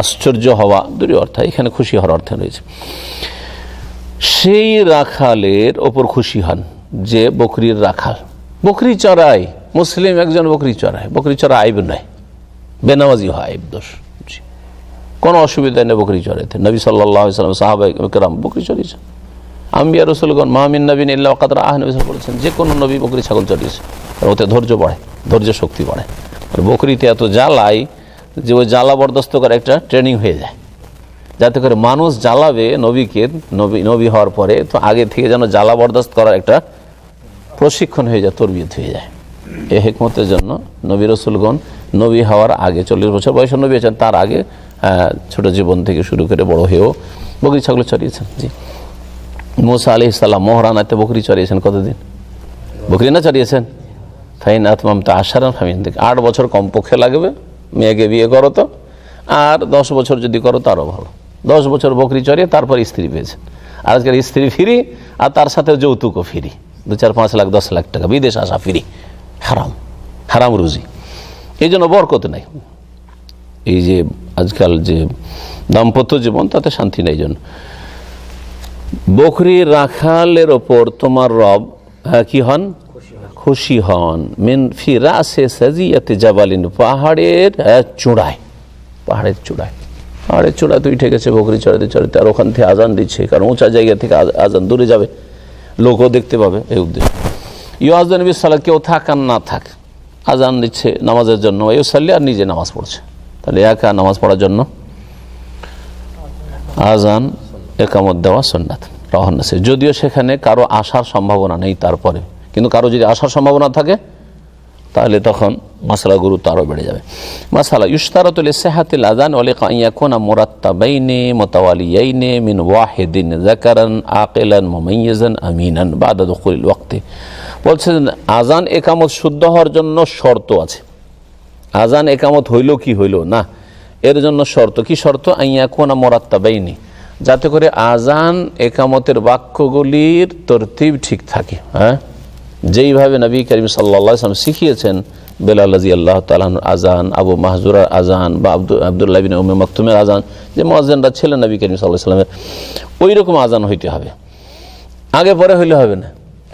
আশ্চর্য হওয়া, দুটি অর্থ এখানে খুশি হওয়ার অর্থ রয়েছে। সেই রাখালের ওপর খুশি হন যে বকরির রাখাল, বকরি চড়ায়, মুসলিম একজন বকরি চড়ায়, বকরি চড়া আইব নয়, বেনামাজি হয় আইব দোষ, কোনো অসুবিধা নেই বকরি চড়াইতে। নবী সাল্লাল্লাহু আলাইহি ওয়াসাল্লাম সাহাবায়ে কেরাম বকরি চড়িয়েছেন, আম্বিয়া রাসূলগণ মা মিন নবিয়্যিন ইল্লা ওয়াকাদ রাআহু, নবী বলেছেন যে কোনো নবী বকরি ছাগল চড়িয়েছে, ওতে ধৈর্য বাড়ে, ধৈর্য শক্তি বাড়ে। আর বকরিতে এত জ্বালায় যে ওই জ্বালা বরদাস্ত করে একটা ট্রেনিং হয়ে যায়, যাতে করে মানুষ জ্বালাবে নবীকে, নবী হওয়ার পরে তো আগে থেকে যেন জ্বালা বরদাস্ত করার একটা প্রশিক্ষণ হয়ে যায়, তরবিয়ত হয়ে যায়। এই হিকমতের জন্য নবী রাসূলগণ নবী হওয়ার আগে 40 বছর বয়সে নবী আছেন, তার আগে ছোট জীবন থেকে শুরু করে বড় হয়েও বকরি ছাগল চড়িয়েছেন। জি, মুসা আলাইহিস সালাম মোহরানাতে বকরি চড়িয়েছেন, কতদিন বকরি না চড়িয়েছেন? ফাইন আতমামতা আশারান ফামিন, 8 বছর কমপক্ষে লাগবে, মেয়েকে বিয়ে করো তো, আর 10 বছর যদি করো তো আরও ভালো। 10 বছর বকরি চড়িয়ে তারপর স্ত্রী পেয়েছেন। আর আজকের স্ত্রী ফ্রি, আর তার সাথে যৌতুকও ফ্রি, 2, 4, 5 লাখ 10 লাখ টাকা বিদেশ আসা ফ্রি, হারাম রুজি। এই জন্য বরকত নাই। এই যে আজকাল যে দাম্পত্য জীবন, তাতে শান্তি নেই। জন্য বকরি রাখালের ওপর তোমার রব কি হন? খুশি হন। মিন ফি রাসি সাজিয়াতি জাবালিন, পাহাড়ের চূড়ায়, পাহাড়ের চূড়ায় তো উঠে গেছে বকরি চড়াতে, আর ওখান থেকে আজান দিচ্ছে, কারণ উঁচা জায়গা থেকে আজান দূরে যাবে, লোকও দেখতে পাবে, এই উদ্দেশ্য। ইউআযযিনু বিস-সালাত, কেউ থাক আর না থাক, আজান দিচ্ছে নামাজের জন্য, ইউসাল্লি, আর নিজে নামাজ পড়ছে। তাহলে একা নামাজ পড়ার জন্য আজান একামত দেওয়া সুন্নাত, রাওয়াহুন নাসাই। যদিও সেখানে কারো আসার সম্ভাবনা নেই, তারপরে কিন্তু কারো যদি আসার সম্ভাবনা থাকে তাহলে তখন মাসালা গুরুত্ব আরও বেড়ে যাবে। মাসালা, ইউশতারাতু লিসিহাতিল আযান ওয়া লিআন মুরাত্তাবাইনি মুতাওয়ালিয়াইনি মিন ওয়াহিদিন যাকারান আকিলান মুমাইয়িজান আমিনান বাদা দুখুলিল ওয়াক্তি। বলছেন আজান একামত শুদ্ধ হওয়ার জন্য শর্ত আছে। আজান একামত হইল কি হইল না, এর জন্য শর্ত। কি শর্ত? আইয়াকুনা মুরাত্তাবাইনি, যাতে করে আজান একামতের বাক্যগুলির তরতিব ঠিক থাকে। যেইভাবে নবী করিম সাল্লাল্লাহু আলাইহি ওয়াসাল্লাম শিখিয়েছেন, বেলাল রাদিয়াল্লাহু তাআলা আজান, আবু মাহজুরার আজান, বা আব্দুল্লাহ বিন উম্মে মাকতুমের আজান, যে মুয়াজ্জিনরা ছিলেন নবী করিম সাল্লাল্লাহু আলাইহি ওয়াসাল্লামের, ওই রকম আজান হইতে হবে। আগে পরে হইলে হবে না।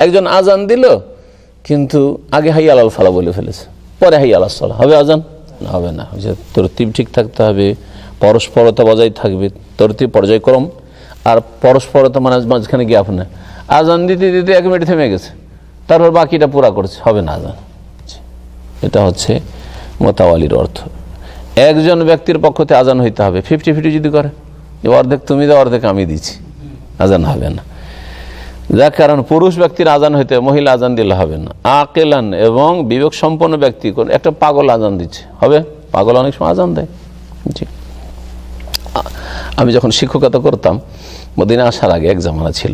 একজন আজান দিল কিন্তু আগে হাইয়া আলাল ফালাহ বলে ফেলেছে, পরে হাইয়া আলাস সালাহ, হবে আজান? হবে না। তরতিব ঠিক থাকতে হবে, পরস্পরতা বজায় থাকবে, তরতিব পর্যায়ক্রম। আর পরস্পরতা মানে মাঝখানে গ্যাপ না, আজান দিতে দিতে 1 মিনিট থেমে গেছে, তারপর বাকিটা পুরা করছে, হবে না আজান। এটা হচ্ছে মোতাওয়ালির অর্থ। একজন ব্যক্তির পক্ষতে আজান হইতে হবে। 50-50 যদি করে, অর্ধেক তুমি দাও অর্ধেক আমি দিচ্ছি, আজান হবে না। যার কারণ পুরুষ ব্যক্তির আজান হইতে হবে, মহিলা আজান দিলে হবে না। আকিলান, এবং বিবেক সম্পন্ন ব্যক্তি, একটা পাগল আজান দিচ্ছে, হবে? পাগল অনেক সময় আজান দেয়। জি, আমি যখন শিক্ষকতা করতাম, মদিনা আসার আগে এক জামানা ছিল,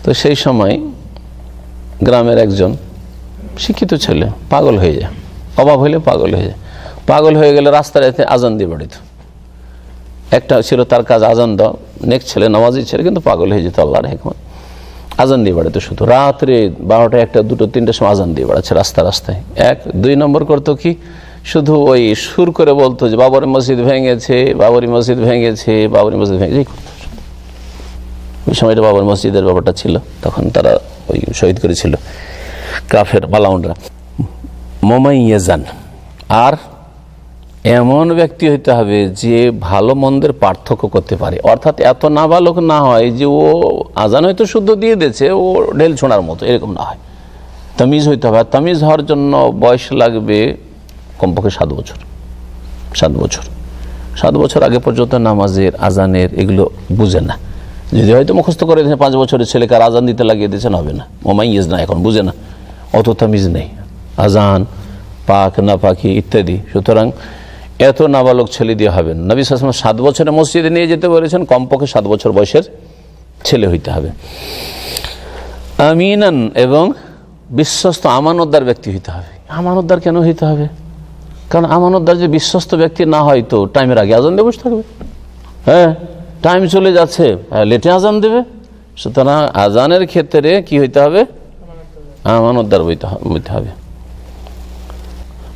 তো সেই সময় গ্রামের একজন শিক্ষিত ছেলে পাগল হয়ে যায়, অভাব হইলে পাগল হয়ে যায়। পাগল হয়ে গেলে রাস্তায় আজান দিয়ে বেড়িত। একটা ছিল তার কাজ আজান দাও, নেক্সট ছেলে নামাজি ছেলে, কিন্তু পাগল হয়ে যেত, আল্লাহর হিকমত। আজান দিয়ে বেড়াতো শুধু, রাত্রে 12টা, 1টা, 2টো, 3টার সময় আজান দিয়ে বেড়াচ্ছে রাস্তায়। 1, 2 নম্বর করতো কি, শুধু ওই সুর করে বলতো যে বাবরি মসজিদ ভেঙেছে, বাবরি মসজিদ ভেঙেছে, বাবরি মসজিদ ভেঙেছে। ওই সময়টা বাবরি মসজিদের ব্যাপারটা ছিল, তখন তারা ওই শহীদ করেছিল কাফের মালাউনরা। মুমাইয়াজান, আর এমন ব্যক্তি হইতে হবে যে ভালো মন্দের পার্থক্য করতে পারে, অর্থাৎ এত নাবালক না হয় যে ও আজান হয়তো শুদ্ধ দিয়ে দিয়েছে, ও ঢেল ছোঁড়ার মতো, এরকম না হয়। তামিজ হইতে হবে। আর তামিজ হওয়ার জন্য বয়স লাগবে কমপক্ষে 7 বছর। 7 বছর আগে পর্যন্ত নামাজের, আজানের এগুলো বুঝে না। যদি হয়তো মুখস্থ করে দিয়েছে 5 বছরের ছেলেকে আর আজান দিতে লাগিয়ে দিয়েছেন, হবে না। মুমাইয়াজ না, এখন বুঝে না, অত তামিজ নেই, আজান পাক না পাকি ইত্যাদি। সুতরাং এত নাবালক ছেলে দিয়ে হবে না। নবী সাল্লাল্লাহু আলাইহি ওয়াসাল্লাম 7 বছরে মসজিদে নিয়ে যেতে বলেছেন, কমপক্ষে 7 বছর বয়সের ছেলে হইতে হবে। আমিনান, এবং বিশ্বস্ত আমানতদার ব্যক্তি হইতে হবে। আমানতদার কেন হইতে হবে? কারণ আমানতদার যে বিশ্বস্ত ব্যক্তি না হয় তো টাইমের আগে আজান দিয়ে বসে থাকবে। হ্যাঁ, টাইম চলে যাচ্ছে, লেটে আজান দেবে। সুতরাং আজানের ক্ষেত্রে কি হইতে হবে? আমানতদার হইতে হবে।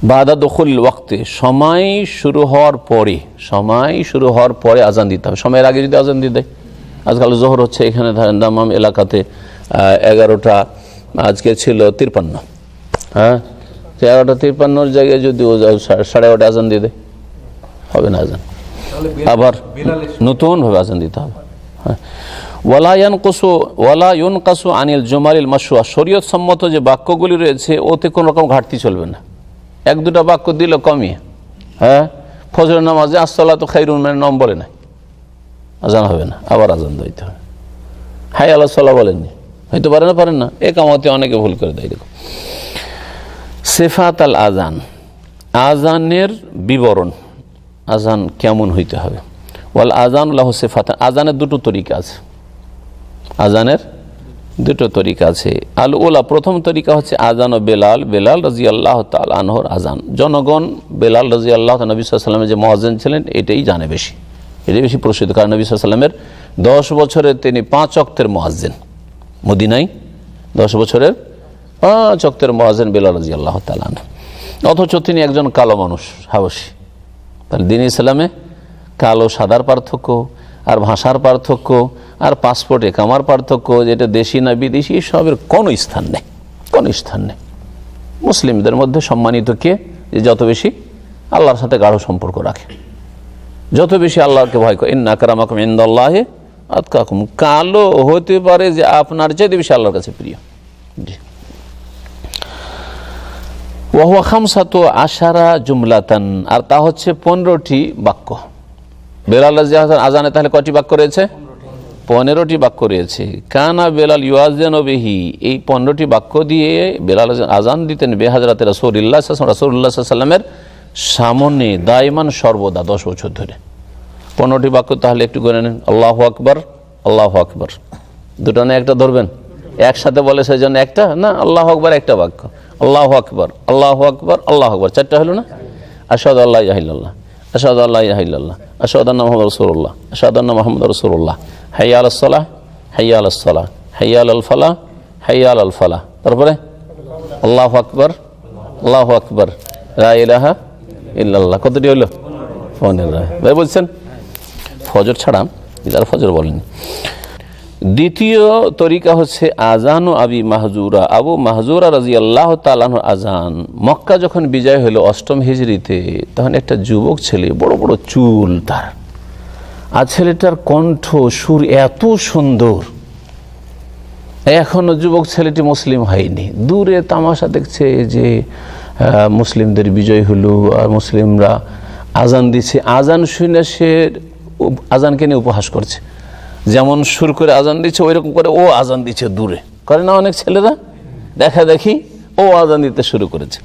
বাদা দখুল ওয়াক্তে, সময় শুরু হওয়ার পরে আজান দিতে হবে। সময়ের আগে যদি আজান দিয়ে দেয়, আজকাল জোহর হচ্ছে এখানে ধরেন দামাম এলাকাতে 11টা, আজকে ছিল 53, হ্যাঁ, 11:53 জায়গায় যদি ও 11:30 আজান দিয়ে দেয়, হবে না আজান, আবার নতুন ভাবে আজান দিতে হবে। হ্যাঁ, ওয়ালা ইউনকাসু আনিল জুমালিল মাশরুআ, শরীয়ত সম্মত যে বাক্যগুলি রয়েছে ওতে কোনো রকম ঘাটতি চলবে না। 1-2টা বাক্য দিল কমিয়ে, হ্যাঁ, ফজরের নামাজে আসসালাতু খায়রুম মিনান নওম বলে নাই, আজান হবে না, আবার আজান দিতে হবে। হাই আলাস সালাহ বলেননি, হয়তো পারেন না, একামতে অনেকে ভুল করে দেয়। দেখো, সিফাত আল আজান, আজানের বিবরণ, আজান কেমন হইতে হবে। ওয়াল আজান লাহু সিফাত, আজানের 2টো তরিকা আছে। আজানের 2টো তরিকা আছে। আল উলা, প্রথম তরিকা হচ্ছে আজান ও বেলাল রাদিয়াল্লাহু তাআলা আনহুর আজান। জনগণ বেলাল রাদিয়াল্লাহু তাআলা, নবী সাল্লাল্লাহু আলাইহি ওয়াসাল্লামের যে মুয়াজ্জিন ছিলেন, এটাই জানে বেশি, এটাই বেশি প্রসিদ্ধ। কারণ নবী সাল্লাল্লাহু আলাইহি ওয়াসাল্লামের 10 বছরে তিনি 5 ওয়াক্তের মুয়াজ্জিন, মদিনায় 10 বছরের 5 ওয়াক্তের মুয়াজ্জিন বেলাল রাদিয়াল্লাহু তাআলা আনহু। অথচ তিনি একজন কালো মানুষ, হাবশী। তাহলে দ্বীন ইসলামে কালো সাদার পার্থক্য, আর ভাষার পার্থক্য, আর পাসপোর্ট একামার পার্থক্য, যেটা দেশি না বিদেশি, সবের কোনো স্থান নেই। মুসলিমদের মধ্যে সম্মানিত কে? যে যত বেশি আল্লাহর সাথে গাঢ় সম্পর্ক রাখে, যত বেশি আল্লাহকে ভয় করে। ইন্না আকরামাকুম ইনদাল্লাহি আতকাকুম, কালো হতে পারে যে আপনার চেয়ে বেশি আল্লাহর কাছে প্রিয়। জি, ওয়া হুয়া খামসাতু আশারা জুমলাতান, আর তা হচ্ছে 15টি বাক্য। বেলাল রাদিয়াল্লাহু তাআলা আজানে তাহলে কয়টি বাক্য রয়েছে? 15টি বাক্য রয়েছে। কানা বেলাল ইউয়াজ্জিনু বিহি, এই 15টি বাক্য দিয়ে বেলাল আজান দিতেন বেহাজরাতে রাসূলুল্লাহ সাল্লাল্লাহু আলাইহি ওয়াসাল্লামের সামনে দায়মান, সর্বদা 10 বছর ধরে। 15টি বাক্য তাহলে একটু করে নেন। আল্লাহু আকবার, আল্লাহু আকবার, 2টা না একটা ধরবেন? একসাথে বলে সেই জন্য একটা না, আল্লাহু আকবার একটা বাক্য, আল্লাহু আকবার, আল্লাহু আকবার, আল্লাহু আকবার, 4টা হলো না? আশহাদু আল্লা ইলাহা ইল্লাল্লাহ, আশহাদু আল্লা ইলাহা ইল্লাল্লাহ, আশহাদু আন্না মুহাম্মাদুর রাসূলুল্লাহ, আশহাদু আন্না মুহাম্মাদুর রাসূলুল্লাহ, হাইয়া আলাস সালাহ, হাইয়া আলাস সালাহ, হাইয়া আলাল ফালাহ, হাইয়া আলাল ফালাহ। তারপরে আল্লাহু আকবার, আল্লাহু আকবার, লা ইলাহা ইল্লাল্লাহ। কতটি হলো? 15। ভাই বলছেন ফজর ছাড়া, যারা ফজর বলেন। দ্বিতীয় তরিকা হচ্ছে আজান ও আবি মাহজুরা, আবু মাহজুরা রাদিয়াল্লাহু তাআলা আনহু আজান। মক্কা যখন বিজয় হলো 8ম হিজরিতে, তখন একটা যুবক ছেলে, বড় বড় চুল তার, আর ছেলেটার কণ্ঠ সুর এত সুন্দর। এখনো যুবক ছেলেটি মুসলিম হয়নি, দূরে তামাশা দেখছে যে মুসলিমদের বিজয় হলো আর মুসলিমরা আজান দিচ্ছে। আজান শুনে সে আজানকে নিয়ে উপহাস করছে, যেমন সুর করে আজান দিচ্ছে ওইরকম করে ও আজান দিচ্ছে, দূরে করে না অনেক ছেলেরা, দেখা দেখি ও আজান দিতে শুরু করেছে।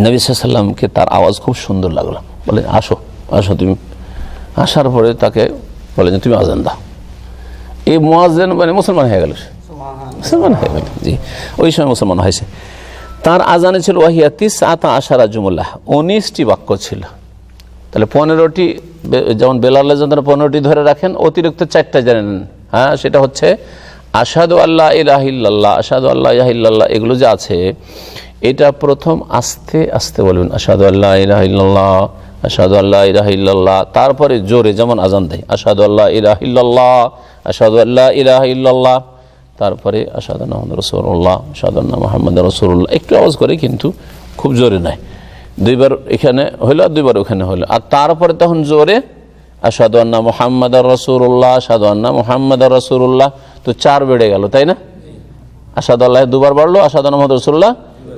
নবী সাল্লাল্লাহু আলাইহি ওয়াসাল্লামকে তার আওয়াজ খুব সুন্দর লাগলো, বলে আসো আসো তুমি। আসার পরে তাকে বলে যে তুমি আজান দাও। এই মুয়াজ্জিন মানে মুসলমান হয়ে গেল, মুসলমান হয়ে গেল। জি, ওই সময় মুসলমান হয়েছে। তার আজানে ছিল ওয়াহিয়া 19 জুমলাহ, 19টি বাক্য ছিল। তাহলে 15টি, যেমন বেলাল যখন 15টি ধরে রাখেন, অতিরিক্ত 4টা জানেন। হ্যাঁ, সেটা হচ্ছে আশহাদু আল্লা ইলাহা ইল্লাল্লাহ, আশহাদু আল্লা ইলাহা ইল্লাল্লাহ, এগুলো যে আছে এটা প্রথম আস্তে আস্তে বলবেন, আশহাদু আল্লা ইলাহা ইল্লাল্লাহ, আশহাদু আল্লা ইলাহা ইল্লাল্লাহ। তারপরে জোরে, যেমন আজান দেয়, আশহাদু আল্লা ইলাহা ইল্লাল্লাহ, আশহাদু আল্লা ইলাহা ইল্লাল্লাহ। তারপরে আশহাদু আন্না মুহাম্মাদুর রাসূলুল্লাহ, আশহাদু আন্না মুহাম্মাদুর রাসূলুল্লাহ। একটু আওয়াজ করে, কিন্তু খুব জোরে নয়। দুইবার এখানে হইলো আর দুইবার ওখানে হইলো। আর তারপরে তখন জোরে আশহাদু আন্না মুহাম্মাদুর রাসূলুল্লাহ, আশহাদু আন্না মুহাম্মাদুর রাসূলুল্লাহ। তো 4 বেড়ে গেল, তাই না? আশহাদু আল্লাহ 2 বার বাড়লো, আশহাদু আন্না মুহাম্মাদুর রাসূলুল্লাহ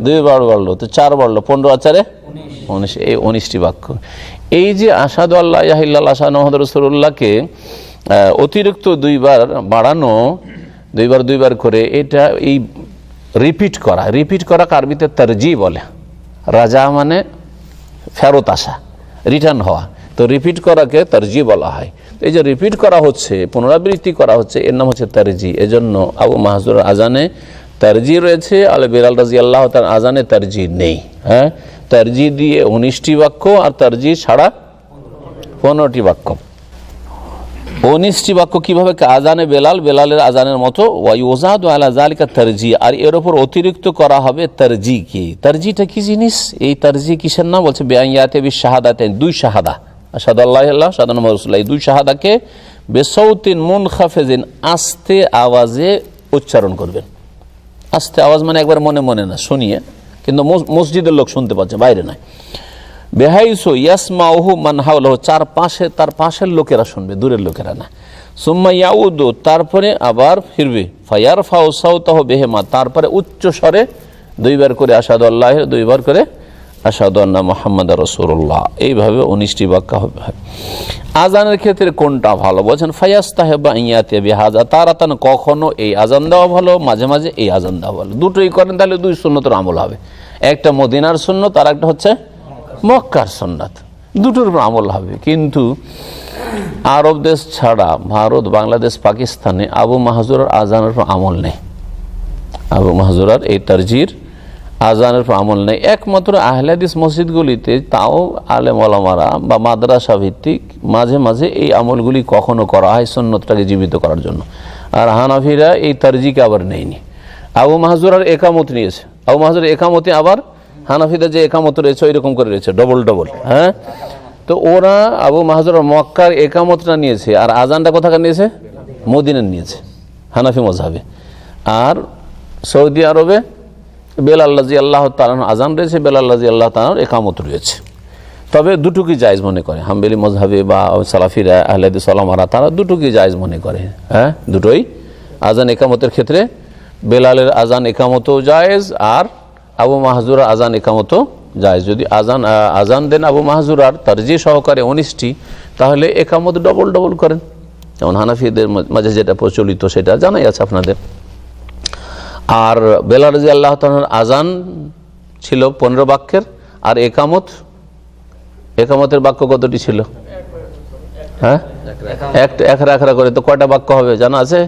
2 বার বাড়লো, তো 4 বাড়লো, 15 আর 4 19। এই 19টি বাক্য। এই যে আশহাদু আল্লা ইলাহা ইল্লাল্লাহ, আশহাদু আন্না মুহাম্মাদুর রাসূলুল্লাহকে অতিরিক্ত 2 বার বাড়ানো, 2 বার করে, এটা এই রিপিট করা আরবিতে তারজি বলে। রাজা মানে ফেরত আসা, রিটার্ন হওয়া, তো রিপিট করাকে তারজি বলা হয়। এই যে রিপিট করা হচ্ছে, পুনরাবৃত্তি করা হচ্ছে, এর নাম হচ্ছে তারজি। এজন্য আবু মাহজুর আজানে তারজি রয়েছে, আর বেলাল রাদিয়াল্লাহু তাআলা আজানে তারজি নেই। হ্যাঁ, তারজি দিয়ে 19টি বাক্য, আর তারজি ছাড়া 15টি বাক্য। 19টি বাক্য কিভাবে? আজানে বেলালের আজানের মতো, ওয়ায়ুজাদু আলা যালিকা তারজি, আর এর উপর অতিরিক্ত করা হবে তারজি। কি তারজিটা কি জিনিস? এই তারজি কিসের নাম? বলছে বিআইয়াতি বিশাহাদাতাইন, 2 শাহাদা, আশহাদু আল্লা ইলাহা ইল্লাল্লাহ, আশহাদু আন্না মুহাম্মাদুর রাসূলুল্লাহ। এই 2 শাহাদাকে বিসাউতিন মুনখাফিজিন, আস্তে আওয়াজে উচ্চারণ করবেন। আস্তে আওয়াজ মানে একবার মনে মনে না, শুনিয়ে, কিন্তু মসজিদের লোক শুনতে পাচ্ছে, বাইরে নয়। বেহাইসু ইয়াসমাউহু মান হাওলাহু, তার পাশের লোকেরা শুনবে, দূরের লোকেরা না। সুম্মা ইয়াউদু, তারপরে আবার ফিরবে, ফায়ারফাউ সাওতাহু বিহিমা, তারপরে উচ্চ স্বরে 2 বার করে আশহাদু আল্লাহ, 2 বার করে আশহাদু আন্না মুহাম্মাদুর রাসূলুল্লাহ। এইভাবে 19টি বাক্য হবে। আজানের ক্ষেত্রে কোনটা ভালো? বলছেন ফায়াস্তাহিবু আইয়াতি বিহাযা তারাতান, কখনো এই আজান দেওয়া ভালো, মাঝে মাঝে এই আজান দেওয়া ভালো। দুটোই করেন তাহলে 2 সুন্নতের আমল হবে। একটা মদিনার সুন্নত, আর একটা হচ্ছে মক্কার সুন্নাত, দুটোর উপর আমল হবে। কিন্তু আরব দেশ ছাড়া ভারত, বাংলাদেশ, পাকিস্তানে আবু মাহজুরার আজানের উপর আমল নেই। আবু মাহজুরার এই তারজির আজানের উপর আমল নেই। একমাত্র আহলে হাদিস মসজিদগুলিতে, তাও আলেম ওলামারা বা মাদ্রাসা ভিত্তিক, মাঝে মাঝে এই আমলগুলি কখনো করা হয় সুন্নতটাকে জীবিত করার জন্য। আর হানাফিরা এই তারজিকে আবার নেয়নি। আবু মাহজুরার একামত নিয়েছে, আবু মাহজুরের একামতে আবার হানাফিদের যে একামত রয়েছে ওই রকম করে রয়েছে, ডবল। হ্যাঁ, তো ওরা আবু মাহজুর মক্কার একামতটা নিয়েছে, আর আজানটা কোথাকার নিয়েছে? মদিনার নিয়েছে, হানাফি মযহাবে। আর সৌদি আরবে বেলাল রাদিয়াল্লাহু তাআলা আজান রয়েছে, বেলাল রাদিয়াল্লাহু তাআলার একামত রয়েছে। তবে দুটোকে জায়েজ মনে করে হাম্বলি মযহাবে বা সালাফিরা, আহলে হাদিস ওলামারা, তারা দুটোকে জায়েজ মনে করে। হ্যাঁ, দুটোই আজান একামতের ক্ষেত্রে বেলালের আজান একামতও জায়েজ, আর আবু মাহজুরার আজান একামতও জায়েজ। যদি আজান দেন আবু মাহজুরার তারজি সহকারে 19টি, তাহলে একামত ডবল করেন, যেমন হানাফিদের মাঝে যেটা প্রচলিত সেটা জানাই আছে আপনাদের। আর বেলাল রাদিয়াল্লাহু তাআলার আজান ছিল 15 বাক্যের, আর একামতের বাক্য কতটি ছিল? হ্যাঁ, এক রাখা করে, তো কয়টা বাক্য হবে জানা আছে?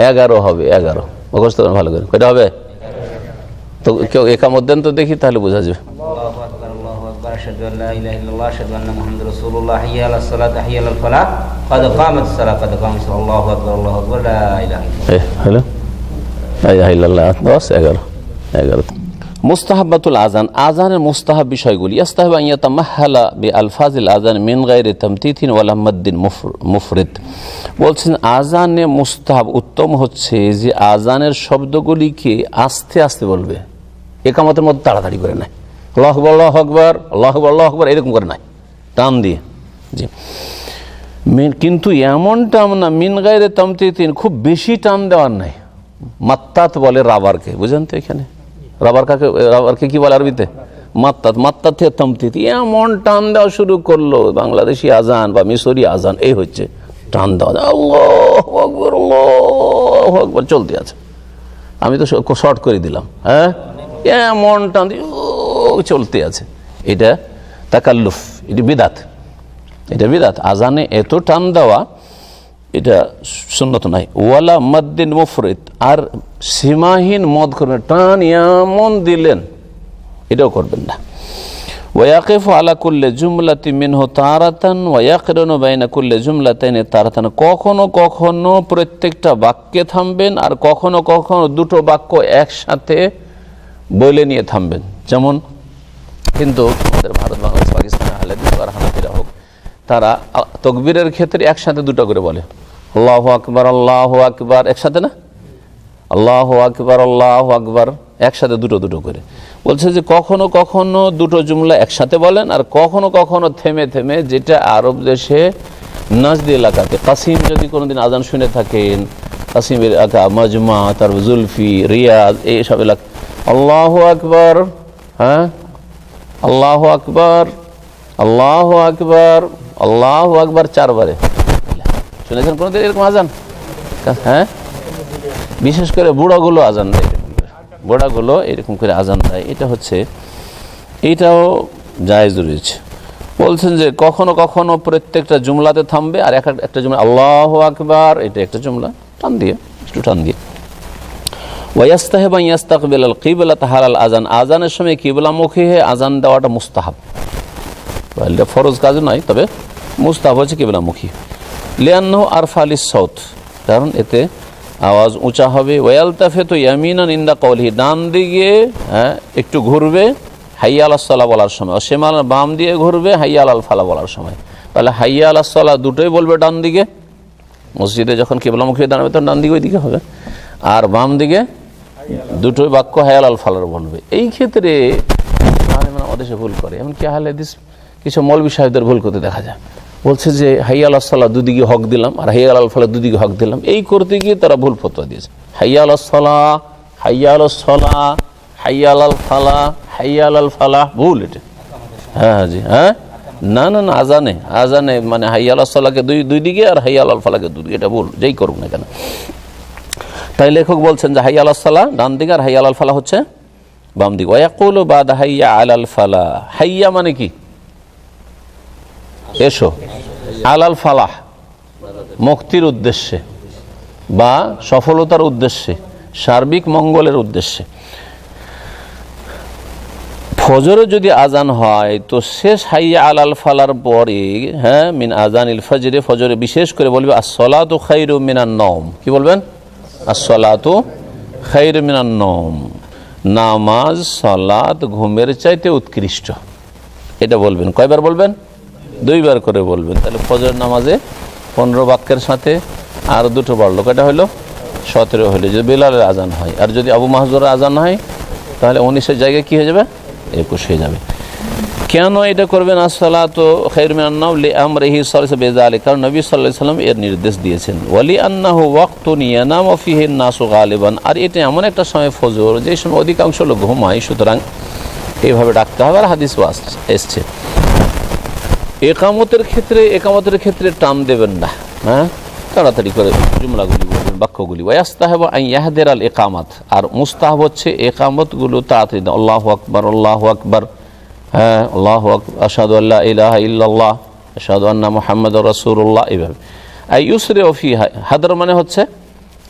11 হবে। 11 মুখস্থ করেন ভালো করে, কয়টা হবে? তো কেউ একামত দেন তো দেখি, তাহলে বোঝা যাবে। আশহাদু আল্লা ইলাহা ইল্লাল্লাহ, আশহাদু আন্না মুহাম্মাদুর রাসূলুল্লাহ, হাইয়া আলাস সালাত, হাইয়া আলাল ফালাহ, ক্বাদ কামাতিস সালাত, ক্বাদ কামাতিস সালাত, আল্লাহু আকবার, আল্লাহু আকবার, লা ইলাহা ইল্লাল্লাহ। হ্যালো, লা ইলাহা ইল্লাল্লাহ 10 11। মুস্তাহাব্বাতুল আজান, আজানের মুস্তাহাব বিষয়গুলি। ইস্তাহাব আন ইয়াতামাহালা বিআলফাজিল আজান মিন গায়রি তামতিতিন ওয়ালা মাদ্দিন মুফরিদ। বলছেন আজানে মুস্তাহাব, উত্তম হচ্ছে যে আজানের শব্দগুলিকে আস্তে আস্তে বলবে, একামতের মধ্যে তাড়াতাড়ি করে নাই, আল্লাহু আকবার, আল্লাহু আকবার, আল্লাহু আকবার, আল্লাহু আকবার এরকম করে নাই, টান দিয়ে। জি, কিন্তু এমন টান না, মিন গায়রি তামতিতিন, খুব বেশি টান দেওয়ার নাই। মাত্তাত বলে রাবারকে, বুঝেন তো? এখানে রাবারকে কি বলে আরবিতে? মাত্তাত থেকে তামতিত, এমন টান দেওয়া শুরু করলো। বাংলাদেশি আজান বা মিশরি আজান এই হচ্ছে টান দেওয়া, আল্লাহু আকবার, আল্লাহু আকবার চলতে আছে। আমি তো শর্ট করে দিলাম। হ্যাঁ, এমন টান দিয়ে চলতে আছে। এটা তাকাল্লুফ, এটা বিদাত। আজানে এত টান দেওয়া এটা সুন্নত নাই। ওয়ালা মাদ্দিন মুফরিদ, আর সীমাহীন মদ করবেন, টান এমন দিলেন, এটাও করবেন না। ওয়াকিফু আলা কুল্লি জুমলাতি মিনহু তারাতান ওয়া ইয়াকরিনু বাইনা কুল্লি জুমলাতাইনি তারাতান, কখনো কখনো প্রত্যেকটা বাক্যে থামবেন, আর কখনো কখনো দুটো বাক্য একসাথে বলে নিয়ে থামবেন। যেমন কিন্তু আমাদের ভারত, বাংলাদেশ, পাকিস্তান, আহলে হাদিস আর হানাফিরা হোক, তারা তাকবীরের ক্ষেত্রে একসাথে দুটো করে বলে, আল্লাহু আকবার, আল্লাহু আকবার, একসাথে না, আল্লাহু আকবার, আল্লাহু আকবার, একসাথে দুটো দুটো করে। বলছে যে কখনো কখনো দুটো জুমলা একসাথে বলেন, আর কখনো কখনো থেমে থেমে, যেটা আরব দেশে নাজদি এলাকাতে, কাসিম যদি কোনোদিন আজান শুনে থাকেন, কাসিম এলাকা, মজমা, তারপর জুলফি, রিয়াজ, এইসব এলাকা, আল্লাহু আকবার, হ্যাঁ, আল্লাহু আকবার, আল্লাহু আকবার, আল্লাহু আকবার, 4 বারে শুনেছেন কোনোদিন এরকম আজান? হ্যাঁ, বিশেষ করে বুড়াগুলো আজান দেয়, বুড়াগুলো এরকম করে আজান দেয়। এইটাও জায়েজ রয়েছে। বলছেন যে কখনো কখনো প্রত্যেকটা জুমলাতে থামবে, আর একটা জুমলা আল্লাহু আকবার, এটা একটা জুমলা টান দিয়ে, একটু টান দিয়ে। ওয়াস্তাহিব আন ইস্তাকবিল আল কিবলাত হালাল আজান, আজানের সময় কিবলামুখী হয়ে আজান দেওয়াটা মুস্তাহাব, এটা ফরজ কাজ নয়, তবে মুস্তাহাব হচ্ছে কিবলামুখী। লিআন্নাহু আরফা লিস-সাউত, কারণ এতে আওয়াজ উঁচা হবে। ওয়ালতাফিতু ইয়ামিনান ইনদা কওলিহি, ডান দিকে একটু ঘুরবে হাইয়া আলাস সালাহ বলার সময়, শিমাল বাম দিয়ে ঘুরবে হাইয়া আলাল ফালাহ বলার সময়। তাহলে হাইয়া আলাস সালাহ দুটোই বলবে ডান দিকে, মসজিদে যখন কিবলামুখী দাঁড়াবে তখন ডান দিকে ওই দিকে হবে, আর বাম দিকে দুটোই বাক্য হাইয়া আলাল ফালাহ বলবে। এই ক্ষেত্রে অদেশে ভুল করে, এমনকি আহলে হাদিস কিছু মৌলভী সাহেবদের ভুল করতে দেখা যায়। বলছে যে হাইয়া আলাস সালাহ দুদিকে হক দিলাম, আর হাইয়া আলাল ফালাহ দুদিকে হক দিলাম। এই করতে গিয়ে তারা ভুল ফতোয়া দিয়েছে। হাইয়া আলাস সালাহ, হাইয়া আলাস সালাহ, হাইয়া আলাল ফালাহ, হাইয়া আলাল ফালাহ, ভুল এটা। হ্যাঁ জি, হ্যাঁ, না না না, আজানে মানে হাইয়া আলাস সালাহকে দুই দিকে আর হাইয়া আলাল ফালাহকে দুদিকে, এটা ভুল, যেই করুক না কেন। তাই লেখক বলছেন যে হাইয়া আলাস সালাহ ডান দিকে, আর হাইয়া আলাল ফালাহ হচ্ছে বাম দিকে। ওয়ায়াকুলু বাদা হাইয়া আলাল ফালাহ, হাইয়া মানে কি? এসো, আলাল ফালাহ মুক্তির উদ্দেশ্যে বা সফলতার উদ্দেশ্যে, সার্বিক মঙ্গলের উদ্দেশ্যে। ফজরে যদি আজান হয় তো শেষ হাইয়া আলাল ফালার পরে, হ্যাঁ, মিন আজানিল ফজরে, ফজরে বিশেষ করে বলবে আসসালাতু খায়রুম মিনান নওম। কি বলবেন? আসসালাতু খায়রুম মিনান নওম, নামাজ সালাত ঘুমের চাইতে উৎকৃষ্ট, এটা বলবেন। কয়বার বলবেন? 2 বার করে বলবেন। তাহলে ফজর নামাজে 15 বাক্যের সাথে আর 2টো বাড়লো, কয়টা হলো? 17 হলো যদি বেলালের আজান হয়। আর যদি আবু মাহজুরের আজান হয় তাহলে 19-এর জায়গায় কি হয়ে যাবে? 21 হয়ে যাবে। কেন এটা করবেন? আসসালাতু খায়রুম মিনান নওম লিআমরিহি সাল্লাল্লাহু আলাইহি ওয়া সাল্লাম, কারণ নবী সাল্লাল্লাহু আলাইহি ওয়াসাল্লাম এর নির্দেশ দিয়েছেন। ওয়ালি আন্নাহু ওয়াক্তুন ইয়ানামু ফিহি আন-নাসু গালিবান, আর এটা এমন একটা সময় ফজর যে সময় অধিকাংশ লোক ঘুমায়, সুতরাং এইভাবে ডাকতে হবে। আর হাদিস এসছে একামতের ক্ষেত্রে টান দেবেন না, হ্যাঁ, তাড়াতাড়ি করে জুমলাগুলি বলবেন, বাক্যগুলি। ওয়াস্তাহিবু আন ইয়াহদিরাল ইকামাত, আর মুস্তাহাব হচ্ছে একামতগুলো তাড়াতাড়ি দাও। আল্লাহু আকবার, আল্লাহু আকবার, হ্যাঁ, আল্লাহু আকবার, আশহাদু আল্লা ইলাহা ইল্লাল্লাহ, আশহাদু আন্না মুহাম্মাদুর রাসূলুল্লাহ, এইভাবে। আই ইউসরিউ ফিহা, হাদর মানে হচ্ছে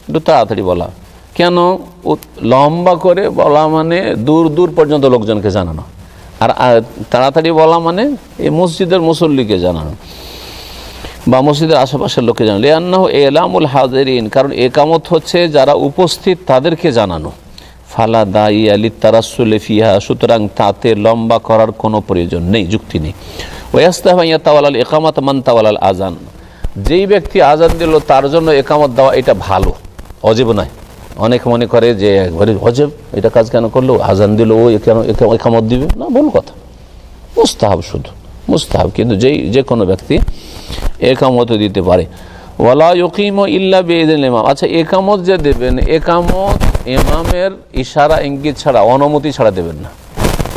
একটু তাড়াতাড়ি বলা। কেন? লম্বা করে বলা মানে দূর দূর পর্যন্ত লোকজনকে জানানো, আর তাড়াতাড়ি বলা মানে এই মসজিদের মুসল্লিকে জানানো বা মসজিদের আশেপাশের লোককে জানানো। লিআন্নাহু ইলামুল হাজিরিন, কারণ একামত হচ্ছে যারা উপস্থিত তাদেরকে জানানো। ফালা দাইয়া লিতারাসসুলি ফিহা, সুতরাং তাতে লম্বা করার কোনো প্রয়োজন নেই, যুক্তি নেই। ওয়াস্তাহিবু আন ইয়াতাওয়ালাল ইকামাত মান তাওয়ালাল আজান, যেই ব্যক্তি আজান দিল তার জন্য একামত দেওয়া এটা ভালো, অজীব নয়। অনেক মনে করে যে একবারে অজীব, এটা কাজ কেন করলো, আজান দিল ও কেন একামত দিবে না, ভুল কথা। মুস্তাহাব, শুধু মুস্তাহাব, কিন্তু যে কোনো ব্যক্তি একামত দিতে পারে। ওয়ালা ইউকিমু ইল্লা বিইذনিল ইমাম, আচ্ছা একামত যে দেবেন, একামত ইমামের ইশারা ইঙ্গিত ছাড়া, অনুমতি ছাড়া দেবেন না।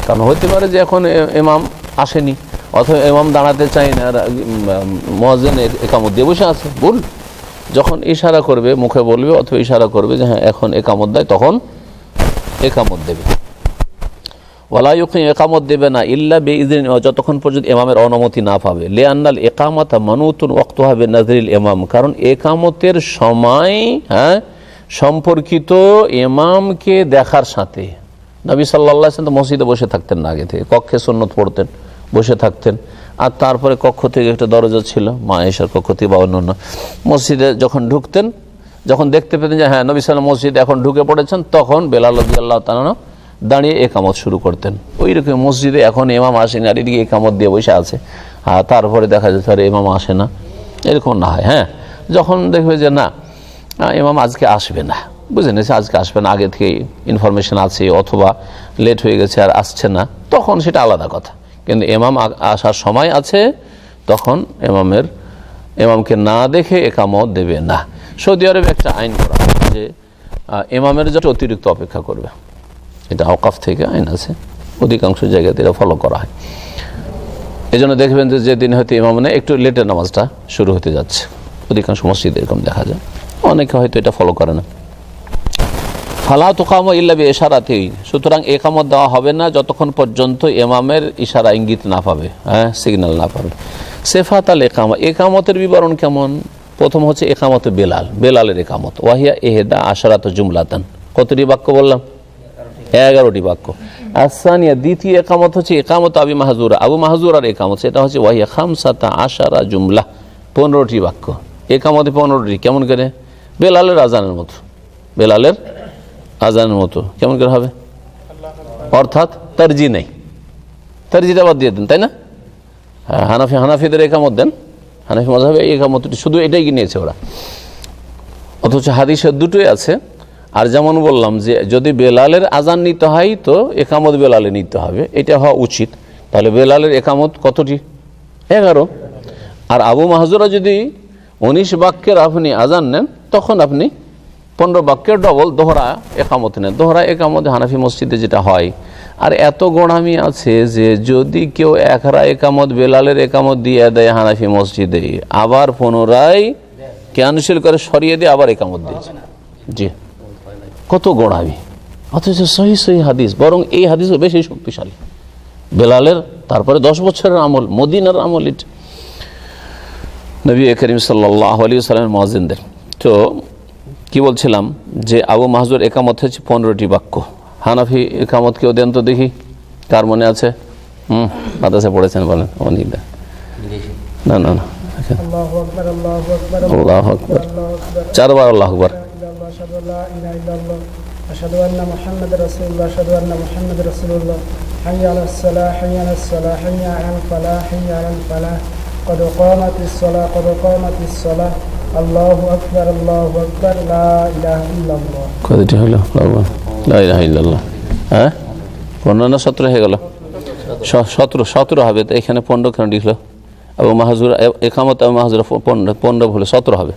কারণ হতে পারে যে এখন ইমাম আসেনি, অথবা ইমাম দাঁড়াতে চায় না, মুয়াজ্জিন একামত দিয়ে বসে আছে, ভুল। যখন ইশারা করবে, মুখে বলবে অথবা ইশারা করবে যে হ্যাঁ এখন একামত দেয়, তখন একামত দেবে। ওয়ালা ইউকিম, একামত দেবে না ইল্লা বিইذনি, যতক্ষণ পর্যন্ত ইমামের অনুমতি না পাবে। লিআন্নাল ইকামাতা মানুতুন ওয়াক্তুহা বিনাযরিল ইমাম, কারণ একামতের সময়, হ্যাঁ, সম্পর্কিত ইমামকে দেখার সাথে। নবী সাল্লাল্লাহু আলাইহি ওয়াসাল্লাম মসজিদে বসে থাকতেন না, আগে থেকে কক্ষে সুন্নত পড়তেন, বসে থাকতেন। আর তারপরে কক্ষ থেকে একটা দরজা ছিল, মা আয়েশার কক্ষ থেকে বা অন্য মসজিদে যখন ঢুকতেন, যখন দেখতে পেতেন যে হ্যাঁ নবী সাল্লাল্লাহু আলাইহি ওয়াসাল্লাম মসজিদে এখন ঢুকে পড়েছেন, তখন বেলাল রাদিয়াল্লাহু তাআলা দাঁড়িয়ে একামত শুরু করতেন। ওই রকম মসজিদে এখন ইমাম আসেন আর এদিকে একামত দিয়ে বসে আছে, তারপরে দেখা যাচ্ছে আর ইমাম আসে না, এরকম না হয়। হ্যাঁ, যখন দেখবে যে না ইমাম আজকে আসবে না, বুঝে নিয়েছে আজকে আসবে না, আগে থেকে ইনফরমেশন আছে, অথবা লেট হয়ে গেছে আর আসছে না, তখন সেটা আলাদা কথা। কিন্তু ইমাম আসার সময় আছে, তখন ইমামকে না দেখে একামত দেবে না। সৌদি আরবে একটা আইন করা হয় যে ইমামের যত অতিরিক্ত অপেক্ষা করবে, এটা আওকাফ থেকে আইন আছে, অধিকাংশ জায়গাতে এটা ফলো করা হয়। এই জন্য দেখবেন যে যেদিন হয়তো ইমাম নেই, একটু লেটে নামাজটা শুরু হতে যাচ্ছে, অধিকাংশ মসজিদে এরকম দেখা যায়, অনেকে হয়তো এটা ফলো করে না। ফালা তুকামু ইল্লা বিইশারাতি, সুতরাং একামত দেওয়া হবে না যতক্ষণ পর্যন্ত ইমামের ইশারা ইঙ্গিত না পাবে, সিগন্যাল না পাবে। সিফাত আল ইকামা, একামতের বিবরণ কেমন? প্রথম হচ্ছে একামতে বেলালের একামত, ওয়াহিয়া ইহদা আশরাত জুমলাতান, কতটি বাক্য বললাম? 11টি বাক্য। আসানিয়া, দ্বিতীয় একামত হচ্ছে একামত আবু মাহজুরার একামত, সেটা হচ্ছে ওয়াহিয়া খামসাতা আশারা জুমলা, 15টি বাক্য। একামতে 15টি, কেমন করে? বেলালের আজানের মতো কেমন করে হবে? অর্থাৎ তারজি নেই, তারজিটা বাদ দিয়ে দেন, তাই না? হানাফিদের একামত দেন, হানাফি মাযহাবে এই একামতটি শুধু এটাই নিয়েছে ওরা, অথচ হাদিসের দুটোই আছে। আর যেমন বললাম যে যদি বেলালের আজান নিতে হয় তো একামত বেলালে নিতে হবে, এটা হওয়া উচিত। তাহলে বেলালের একামত কতটি? 11। আর আবু মাহজুরা যদি 19 বাক্যের আপনি আজান নেন, তখন আপনি 15 বাক্যের ডবল দোহরা একামত নেন। দোহরা একামত হানাফি মসজিদে যেটা হয়। আর এত গোড়ামি আছে যে যদি কেউ একরা একামত বেলালের একামত দিয়ে দেয় হানাফি মসজিদে, আবার পুনরায় ক্যান্সেল করে সরিয়ে দিয়ে আবার একামত দিয়েছে, জি, কত গোড়ামি। অথচ সহি হাদিস, বরং এই হাদিসও বেশি শক্তিশালী বেলালের। তারপরে 10 বছরের আমল, মদিনার আমল, এটা নবী করিম সাল্লাল্লাহু আলাইহি ওয়াসাল্লামের মুয়াজ্জিনদের। তো কি বলছিলাম যে আবু মাহজুর একামত হচ্ছে 15টি বাক্য। হানাফি একামত কেউ দেন তো দেখি, কার মনে আছে? মাদ্রাসা পড়েছেন, বলেন। অনিদা না না না, আল্লাহু আকবার, আল্লাহু আকবার, আল্লাহু আকবার, 4 বার আল্লাহু আকবার, আশহাদু আন্না মুহাম্মাদার রাসূলুল্লাহ, আশহাদু আন্না মুহাম্মাদার রাসূলুল্লাহ, হাইয়া আলাস সালাহ, হাইয়া আলাস সালাহ, হাইয়া আলাল ফালাহ, হাইয়া আলাল ফালাহ, قد قامت الصلاة قد قامت الصلاة الله أكبر الله أكبر لا إله إلا الله। কতটি হলো? লা ইলাহা ইল্লাল্লাহ। হ্যাঁ, 15 না 17 হয়ে গেল? 17 হবে। তো এখানে 15 কেন লিখলো? আবু মাহজুর একামত আবু মাহজুর 15 ভুলে 17 হবে।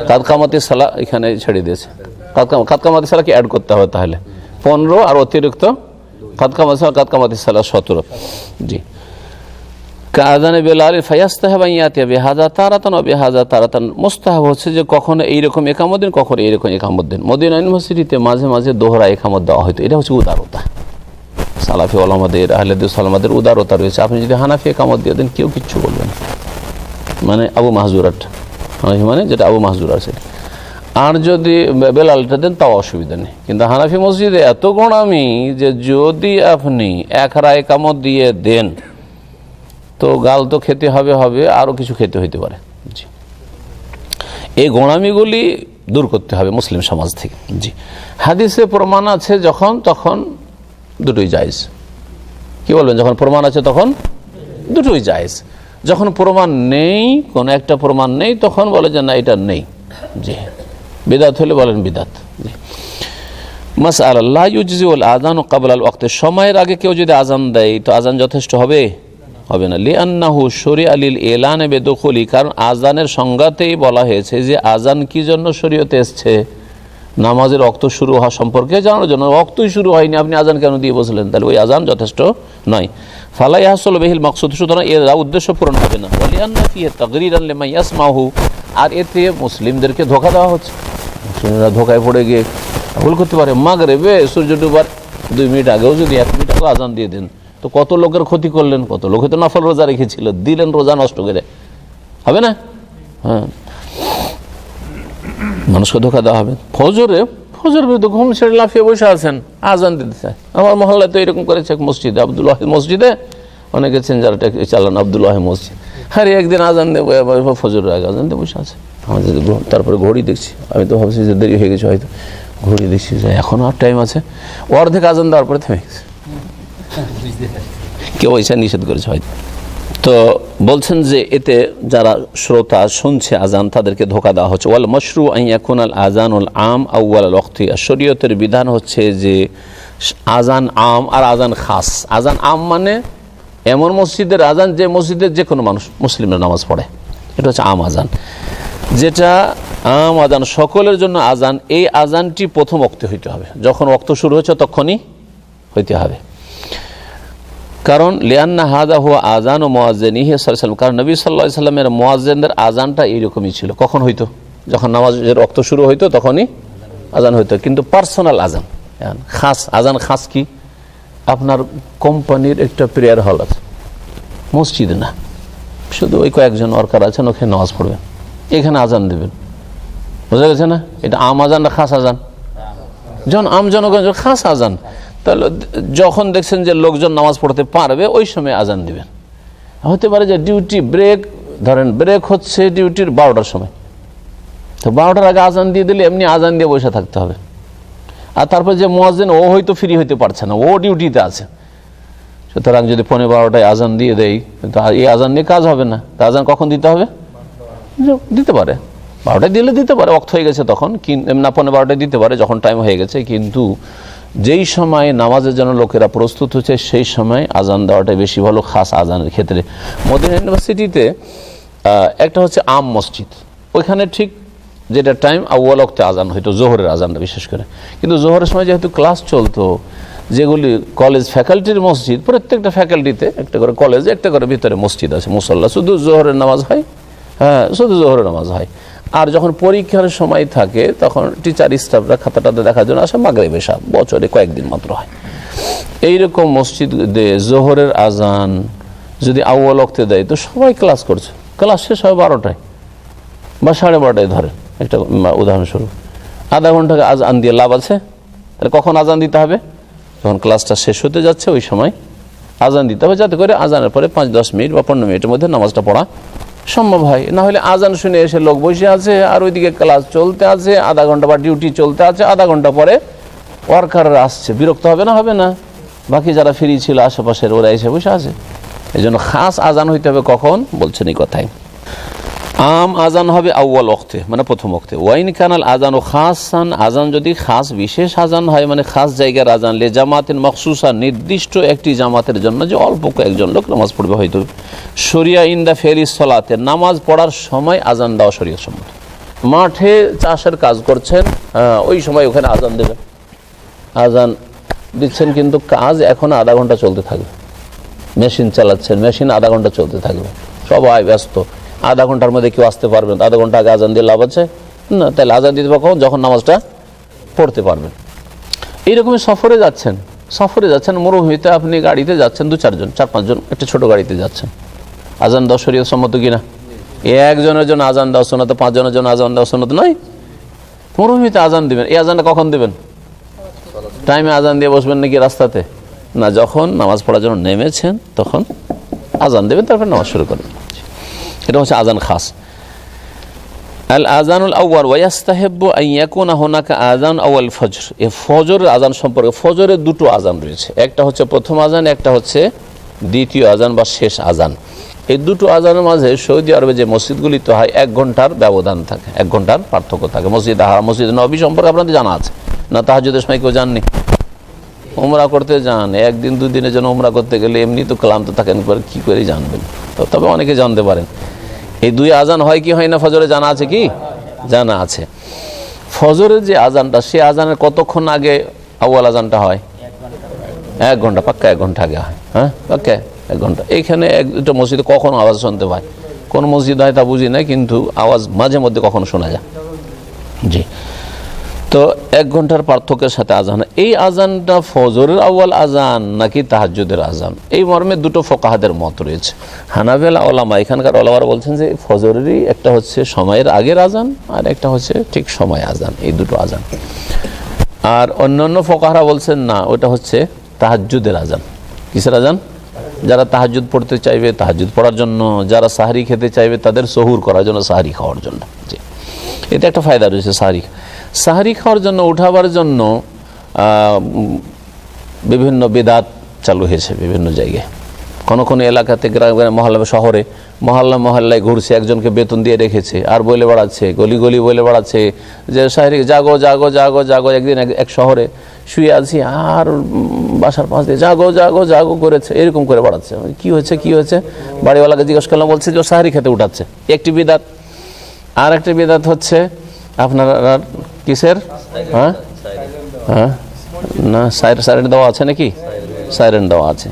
কাদ কামাতিস সালাহ এখানে ছেড়ে দিয়েছে। কাদ কামাতিস সালাহ কি অ্যাড করতে হবে তাহলে? 15 আর অতিরিক্ত কাদ কামাতিস সালাহ 17। জি। কাযানে বেলাল ফায়াস্তাহাব ইয়াতিয়া বিহাযা তারাতান ওয়া বিহাযা তারাতান, মুস্তাহাব হচ্ছে যে কখনো এইরকম একামত দিন, কখনো এইরকম একামত দিন। মদিনা ইউনিভার্সিটিতে মাঝে মাঝে দোহরা একামত দেওয়া হয়তো, এটা হচ্ছে উদারতা। সালাফি ওলামাদের, আহলে হাদিস ওলামাদের উদারতা রয়েছে। আপনি যদি হানাফি একামত দিয়ে দেন কেউ কিচ্ছু বলবেন, মানে আবু মাহজুরাট, হানাফি মানে যেটা আবু মাহজুর আছে। আর যদি বেলালটা দেন তাও অসুবিধা নেই। কিন্তু হানাফি মসজিদে এত গোড়ামি যে যদি আপনি একরা একামত দিয়ে দেন তো গাল তো খেতে হবে, আরও কিছু খেতে হইতে পারে। জি, এই গোড়ামিগুলি দূর করতে হবে মুসলিম সমাজ থেকে। জি, হাদিসে প্রমাণ আছে যখন তখন দুটোই জায়েজ। কি বলবেন? যখন প্রমাণ আছে তখন দুটোই জায়েজ। যখন প্রমাণ নেই, কোনো একটা প্রমাণ নেই, তখন বলে যে না এটা নেই। জি, বিদাত হলে বলেন বিদাত। জি, মাসআলা লা ইউজজিউল আযানু ক্বাবলাল ওয়াক্ত, সময়ের আগে কেউ যদি আজান দেয় তো আজান যথেষ্ট হবে না। লিআন্নাহু শুরিআ লিল ইলান বিদুখুলি, কারণ আজানের সংজ্ঞাতেই বলা হয়েছে যে আজান কি জন্য শরীয়তে এসেছে? নামাজের ওয়াক্ত শুরু হওয়া সম্পর্কে জানার জন্য। ওয়াক্তই শুরু হয়নি, আপনি আজান কেন দিয়ে বসলেন? তাহলে ওই আজান যথেষ্ট নয়। ফালা ইয়াহসুলু বিহিল মাকসুদ, সুতরাং এর উদ্দেশ্য পূরণ হবে না। ওয়ালিআন্না ফিহি তাগরীরান লিমান ইয়াসমাহু, আর এতে মুসলিমদেরকে ধোঁকা দেওয়া হচ্ছে। মুসলিমরা ধোঁকায় পড়ে গিয়ে ভুল করতে পারে। মাগরিবে সূর্য ডুবার 2 মিনিট আগেও যদি 1 মিনিট আগেও আজান দিয়ে দেন তো কত লোকের ক্ষতি করলেন। কত লোকে তো নফল রোজা রেখেছিল, দিলেন রোজা নষ্ট করে, হবে না? হ্যাঁ, মানুষকে ধোকা দেওয়া হবে। ফজর তো ঘুম ছেড়ে লাফিয়ে বসে আছেন, আজান দিতে চায়। আমার মহল্লায় তো এরকম করেছে মসজিদে, আব্দুল ওয়াহিদ মসজিদে, অনেকে চেঞ্জারটা চালান আব্দুল ওয়াহিদ মসজিদ। আরে একদিন আজান দেবো, ফজরের আগে আজান দিয়ে বসে আছে। আমাদের তারপরে ঘড়ি দেখছি, আমি তো ভাবছি যে দেরি হয়ে গেছে, হয়তো ঘড়ি দেখছি যে এখনও আর টাইম আছে, অর্ধেক আজান দেওয়ার পরে থেমে গেছে। কেউ এসে নিষেধ করেছে হয়তো। তো বলছেন যে এতে যারা শ্রোতা শুনছে আজান তাদেরকে ধোকা দেওয়া হচ্ছে। ওয়াল মশরু আন ইয়াকুনাল আযানুল আম আউয়াল ওয়াক্তি, শরীয়তের বিধান হচ্ছে যে আজান আম আর আজান খাস। আজান আম মানে এমন মসজিদের আজান যে মসজিদের যে কোনো মানুষ মুসলিমরা নামাজ পড়ে, এটা হচ্ছে আম আজান। যেটা আম আজান সকলের জন্য আজান, এই আজানটি প্রথম ওয়াক্তে হইতে হবে, যখন ওয়াক্ত শুরু হচ্ছে তখনই হইতে হবে। কারণ লিয়ান্না হাদা হুয়া আজান ও মুয়াজ্জিনিহি সাল্লাল্লাহু আলাইহি ওয়াসাল্লাম, কারণ নবী সাল্লাল্লাহু আলাইহি ওয়াসাল্লামের মুয়াজ্জিনদের আজানটা এইরকমই ছিল। কখন হইতো? যখন নামাজের ওয়াক্ত শুরু হইতো তখনই আজান হইতো, কিন্তু পার্সোনাল আজান। খাস আজান খাস কি? আপনার কোম্পানির একটা প্রেয়ার হল আছে, মসজিদে না, শুধু ওই কয়েকজন ওয়ার্কার আছেন, ওখানে নামাজ পড়বেন, এখানে আজান দেবেন। বোঝা গেছে না? এটা আম আজান না খাস আজান? যখন আম জনগণ খাস আজান, তাহলে যখন দেখছেন যে লোকজন নামাজ পড়তে পারবে ওই সময় আজান দিবেন। হতে পারে যে ডিউটি ব্রেক, ধরেন ব্রেক হচ্ছে ডিউটির 12টার সময়, তো 12টার আগে আজান দিয়ে দিলে এমনি আজান দিয়ে বসে থাকতে হবে। আর তারপর যে মুয়াজ্জিন ও হয়তো ফ্রি হইতে পারছে না, ও ডিউটিতে আছে, সুতরাং যদি 12:15টায় আজান দিয়ে দেয় তো এই আজান নিয়ে কাজ হবে না। তা আজান কখন দিতে হবে? দিতে পারে 12টায় দিলে দিতে পারে, ওয়াক্ত হয়ে গেছে তখন, না 12:15টায় দিতে পারে যখন টাইম হয়ে গেছে, কিন্তু যেই সময় নামাজের জন্য লোকেরা প্রস্তুত হচ্ছে সেই সময় আজান দেওয়াটাই বেশি ভালো খাস আজানের ক্ষেত্রে। মদিনা ইউনিভার্সিটিতে একটা হচ্ছে আম মসজিদ, ওইখানে ঠিক যেটা টাইম আউয়াল ওয়াক্তে আজান হইতো, জোহরের আজানটা বিশেষ করে। কিন্তু জোহরের সময় যেহেতু ক্লাস চলতো, যেগুলি কলেজ ফ্যাকাল্টির মসজিদ, প্রত্যেকটা ফ্যাকাল্টিতে একটা করে, কলেজে একটা করে ভিতরে মসজিদ আছে, মুসল্লা, শুধু জোহরের নামাজ হয়, হ্যাঁ শুধু জোহরের নামাজ হয়। আর যখন পরীক্ষার সময় থাকে তখন টিচার স্টাফরা খাতাটাতে দেখার জন্য আসে, মাগরিব এশা বছরে কয়েকদিন মাত্র হয়। এইরকম মসজিদে জোহরের আজান যদি আউয়াল ওয়াক্তে দেয় তো সবাই ক্লাস করছে, ক্লাস শেষ হয় 12টায় বা 12:30টায়, ধরেন একটা উদাহরণস্বরূপ, আধা ঘন্টাকে আজান দিয়ে লাভ আছে? তাহলে কখন আজান দিতে হবে? যখন ক্লাসটা শেষ হতে যাচ্ছে ওই সময় আজান দিতে হবে, যাতে করে আজানের পরে 5-10 মিনিট বা 15 মিনিটের মধ্যে নামাজটা পড়া সম্ভব হয়। না হলে আজান শুনে এসে লোক বসে আছে আর ওইদিকে ক্লাস চলতে আছে, আধা ঘন্টা বা ডিউটি চলতে আছে, আধা ঘন্টা পরে ওয়ার্কাররা আসছে, বিরক্ত হবে না? হবে না? বাকি যারা ফ্রি ছিল আশেপাশের ওরা এসে বসে আছে। এই জন্য খাস আজান হইতে হবে কখন? বলছেন এই কথাই, আম আজান হবে আউয়াল ওয়াক্তে, মানে প্রথম ওয়াক্তে। ওয়াইন কানাল আজান ও খাসান, আজান যদি খাস বিশেষ আজান হয়, মানে খাস জায়গার আজান, লে জামাতের মখসুসা, নির্দিষ্ট একটি জামাতের জন্য, যে অল্প কয়েকজন লোক নামাজ পড়বে হয়তো। শরিয়া ইন্দা ফেরিস সলাতে, নামাজ পড়ার সময় আজান দেওয়া শরীয়ত সম্মত। মাঠে চাষের কাজ করছেন, ওই সময় ওখানে আজান দেবেন, আজান দিচ্ছেন, কিন্তু কাজ এখন আধা ঘন্টা চলতে থাকবে। মেশিন চালাচ্ছেন, মেশিন আধা ঘন্টা চলতে থাকবে, সবাই ব্যস্ত, আধা ঘন্টার মধ্যে কেউ আসতে পারবেন? আধা ঘন্টা আগে আজান দিয়ে লাভ আছে না? তাহলে আজান দিতে কখন? যখন নামাজটা পড়তে পারবেন। এইরকমই সফরে যাচ্ছেন, মরুভূমিতে আপনি গাড়িতে যাচ্ছেন, 2-4 জন 4-5 জন একটা ছোট গাড়িতে যাচ্ছেন, আজান দেওয়া শরীয়ত সম্মত কিনা? একজনের জন্য আজান দেওয়া সুন্নাত, 5 জনের জন্য আজান দেওয়া সুন্নাত নয়। মরুভূমিতে আজান দিবেন, এই আজানটা কখন দিবেন? টাইমে আজান দিয়ে বসবেন নাকি রাস্তাতে? না, যখন নামাজ পড়ার জন্য নেমেছেন তখন আজান দেবেন, তারপর নামাজ শুরু করবেন। এটা হচ্ছে আজান খাস। আল আজানুল আউয়াল ওয়া ইস্তাহিব্বু আন ইয়াকুনা হুনাকা আযান আউয়াল ফজর। এই ফজরের আজান সম্পর্কে, ফজরের 2টো আজান রয়েছে, একটা হচ্ছে প্রথম আজান, একটা হচ্ছে দ্বিতীয় আজান বা শেষ আজান। এই 2টো আজানের মাঝে সৌদি আরবে যে মসজিদগুলিতে হয় 1 ঘন্টার ব্যবধান থাকে, 1 ঘন্টার পার্থক্য থাকে। মসজিদ হারাম, মসজিদ নববী সম্পর্কে আপনাদের জানা আছে না? তাহাজ্জুদের সময় কেউ জাননি? উমরা করতে যান, 1 দিন 2 দিনের জন্য উমরা করতে গেলে এমনি তো ক্লান্ত থাকেন, কি করে জানবেন? তবে অনেকে জানতে পারেন। এই 2 আজান হয় কি হয় না ফজরে? জানা আছে কি? জানা আছে। ফজরের যে আজানটা, সে আজানের কতক্ষণ আগে আউয়াল আজানটা হয়? 1 ঘন্টা, পাক্কা 1 ঘন্টা আগে হয়। হ্যাঁ, পাক্কা 1 ঘন্টা। এইখানে 1-2টা মসজিদে কখনো আওয়াজ শুনতে পায়, কোন মসজিদ হয় তা বুঝি না, কিন্তু আওয়াজ মাঝে মধ্যে কখনো শোনা যায়। জি, তো 1 ঘন্টার পার্থক্যের সাথে আজান। এই আজানটা ফজরের আউয়াল আজান নাকি তাহাজ্জুদের আজান, এই মর্মে 2টো ফোকাহাদের মত রয়েছে। হানাফিয়া ওলামা, এখানকার ওলামারা বলছেন যে ফজরেরই একটা হচ্ছে সময়ের আগের আজান, আর একটা হচ্ছে ঠিক সময় আজান, এই 2টো আজান। আর অন্যান্য ফোকাহারা বলছেন না, ওটা হচ্ছে তাহাজ্জুদের আজান। কিসের আজান? যারা তাহাজ্জুদ পড়তে চাইবে তাহাজ্জুদ পড়ার জন্য, যারা সাহরি খেতে চাইবে তাদের সহুর করার জন্য, সাহরি খাওয়ার জন্য। জি। এটা একটা ফায়দা রয়েছে সাহারি খাওয়ার জন্য, উঠাবার জন্য বিভিন্ন বিদআত চালু হয়েছে বিভিন্ন জায়গায়। কোনো এলাকাতে, গ্রামে, মহল্লা, শহরে মহল্লায় ঘুরছে, একজনকে বেতন দিয়ে রেখেছে আর বলে বেড়াচ্ছে, গলি গলি বলে বেড়াচ্ছে যে সাহারি জাগো জাগো জাগো জাগো। একদিন এক শহরে শুয়ে আছি আর বাসার পাশ দিয়ে জাগো জাগো জাগো করেছে, এরকম করে বেড়াচ্ছে। কি হয়েছে বাড়িওয়ালাকে জিজ্ঞেস করলাম, বলছে যে সাহারি খেতে উঠাচ্ছে। একটি বিদআত। আর একটা বিদআত হচ্ছে আপনার কিসের, না সাইরেন দেওয়া আছে নাকি? সাইরেন দেওয়া আছে।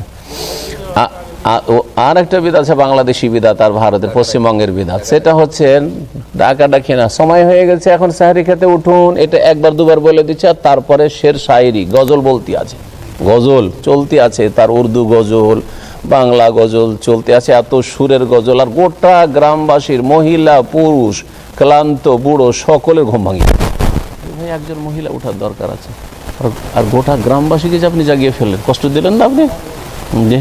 আর একটা বিদআত আছে বাংলাদেশি বিদআত আর ভারতের পশ্চিমবঙ্গের বিদআত, সেটা হচ্ছে ডাকাডাকি না, সময় হয়ে গেছে এখন সাহারি খেতে উঠুন, এটা একবার দুবার বলে দিচ্ছে। আর তারপরে শের শায়েরি, গজল বলতে আছে, গজল চলতে আছে, তার উর্দু গজল, বাংলা গজল চলতে আছে, এত সুরের গজল। আর গোটা গ্রামবাসীর মহিলা পুরুষ ক্লান্ত বুড়ো সকলের ঘুম ভাঙিয়ে, ভাই একজন মহিলা উঠার দরকার আছে, আর গোটা গ্রামবাসীকে যে আপনি জাগিয়ে ফেললেন, কষ্ট দিলেন না আপনি? জি,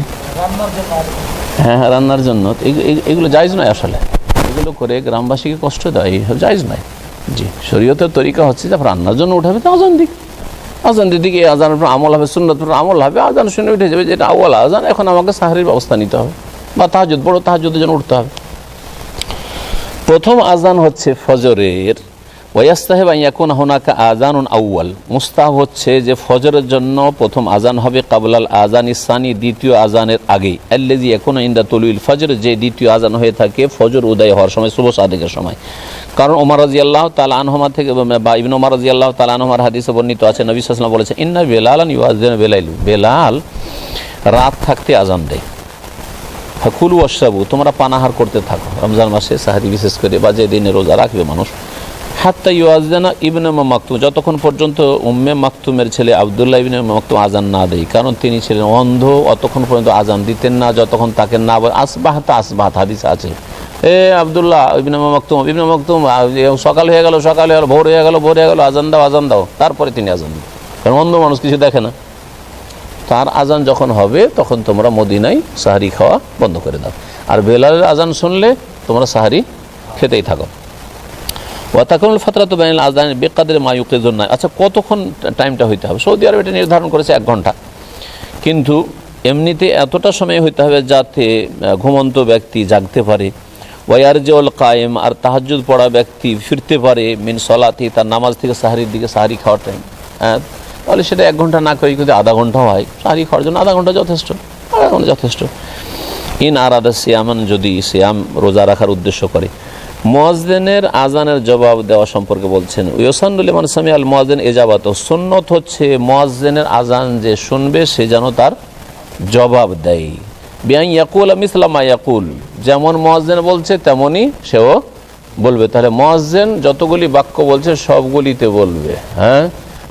হ্যাঁ, রান্নার জন্য। এগুলো জায়েজ নয় আসলে, এগুলো করে গ্রামবাসীকে কষ্ট দেয়, এইসব জায়েজ নয়। জি, শরীয়তের তরিকা হচ্ছে যে রান্নার জন্য উঠাবে তো আজান দিকে আজানের পর আমল হবে, সুন্নত পর আমল হবে, আজান শুনে উঠে যাবে, যেটা আউয়াল আজান, এখন আমাকে সাহারির ব্যবস্থা নিতে হবে বা তাহাজ্জুদ, বড় তাহাজ্জুদের জন্য উঠতে হবে। প্রথম আজান হচ্ছে ফজরের। ওয়াস্তাহিব আন ইয়াকুনা হুনাকা আযানুন আউয়াল, মুস্তাহাব হচ্ছে যে ফজরের জন্য প্রথম আজান হবে কাবলাল আযানিস সানি, দ্বিতীয় আজানের আগে। আল্লাযী ইয়াকুনা ইনদা তুলুল ফজর, যে দ্বিতীয় আজান হয়ে থাকে ফজর উদয় হওয়ার সময়, শুভ সাদিকের সময়। কারণ ওমর রাদিয়াল্লাহু তাআলা আনহুমা থেকে বা ইবনে ওমর রাদিয়াল্লাহু তাআলা আনহুমার হাদিসে বর্ণিত আছে, নবী সাল্লাল্লাহু আলাইহি ওয়াসাল্লাম বলেছেন, ইন্না বেলালান ইউআযযিনু বেলাইলু, বেলাল রাত থাকতে আজান দেয়। ফাকুলু ওয়াশরাবু, তোমরা পানাহার করতে থাকো, রমজান মাসে সাহারি বিশেষ করে, বা যে দিনে রোজা রাখবে মানুষ। হাত্তা ইউআযিনা ইবনে মাকতুম, যতক্ষণ পর্যন্ত উম্মে মাকতুমের ছেলে আব্দুল্লাহ ইবনে মাকতুম আজান না দেয়, কারণ তিনি ছিলেন অন্ধ, অতক্ষণ পর্যন্ত আজান দিতেন না যতক্ষণ তাকে না বলে আসবাহাত হাদিস আছে, এ আব্দুল্লাহ ইবনে মাকতুম সকাল হয়ে গেল, ভোর হয়ে গেল, আজান দাও, তারপরে তিনি আজান দেন, কারণ অন্ধ মানুষ কিছু দেখে না। তার আজান যখন হবে তখন তোমরা মদিনায় সাহারি খাওয়া বন্ধ করে দাও, আর বেলালের আজান শুনলে তোমরা সাহারি খেতেই থাকো। ওয়াতাকুল ফাতরাতু বাইনাল আযান বিকদরি মা ইউকিযুন নাস। আচ্ছা, কতক্ষণ টাইমটা হইতে হবে? সৌদি আরব এটা নির্ধারণ করেছে 1 ঘন্টা, কিন্তু এমনিতে এতটা সময় হইতে হবে যাতে ঘুমন্ত ব্যক্তি জাগতে পারে, ওয়ারজিউল কায়েম, আর তাহাজ্জুদ পড়া ব্যক্তি ফিরতে পারে, মিন সলাতি, তার নামাজ থেকে সাহারির দিকে, সাহারি খাওয়ার টাইম। হ্যাঁ, তাহলে সেটা 1 ঘন্টা না করে যদি আধা ঘন্টা হয়, সাহারি খাওয়ার জন্য আধা ঘন্টা যথেষ্ট, আধা ঘন্টা যথেষ্ট। ইন আরাদা সিয়ামান, যদি সিয়াম রোজা রাখার উদ্দেশ্য করে। মুয়াজ্জিনের আজানের জবাব দেওয়া সম্পর্কে বলছেন, ইউসান্নু লিমান সামিআল মুয়াজ্জিন ইজাবাত, সুন্নত হচ্ছে মুয়াজ্জিনের আজান যে শুনবে সে যেন তার জবাব দেয়। বিআন ইয়াকুল মিসলা মা ইয়াকুল, যেমন মুয়াজ্জিন বলছে তেমনই সেও বলবে। তাহলে মুয়াজ্জিন যতগুলি বাক্য বলছে সবগুলিতে বলবে। হ্যাঁ,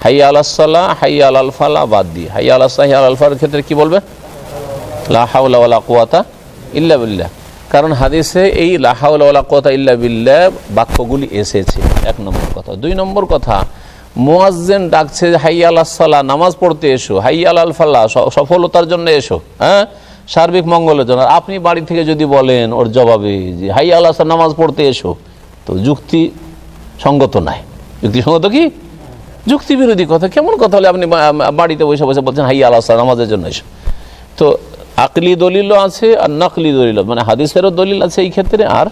হাইয়া আলাস সালাহ, হাইয়া আলাল ফালাহ বাদ দিয়ে, হাইয়া আলাস সালাহ, হাইয়া আলাল ফালাহর ক্ষেত্রে কি বলবে? লা হাওলা ওয়ালা কুওয়াতা ইল্লা বিল্লাহ, কারণ হাদিসে এই লা হাওলা ওয়ালা কুওয়াতা ইল্লা বিল্লাহ বাক্যগুলি এসেছে। 1 নম্বর কথা। 2 নম্বর কথা, মুয়াজ্জিন ডাকছে হাইয়া আলাস সালাহ, নামাজ পড়তে এসো, হাইয়া আলাল ফালাহ, সফলতার জন্য এসো, হ্যাঁ, সার্বিক মঙ্গলের জন্য। আপনি বাড়ি থেকে যদি বলেন ওর জবাবে যে হাইয়া আলাস সালাহ, নামাজ পড়তে এসো, তো যুক্তি সঙ্গত নাই। যুক্তিসঙ্গত কি? যুক্তি বিরোধী কথা। কেমন কথা হলে আপনি বাড়িতে বসে বসে বলছেন হাইয়া আলাস সালাহ, নামাজের জন্য এসো? তো আকলি দলিলও আছে আর নকলি দলিলও, মানে হাদিসেরও দলিল আছে এই ক্ষেত্রে, আর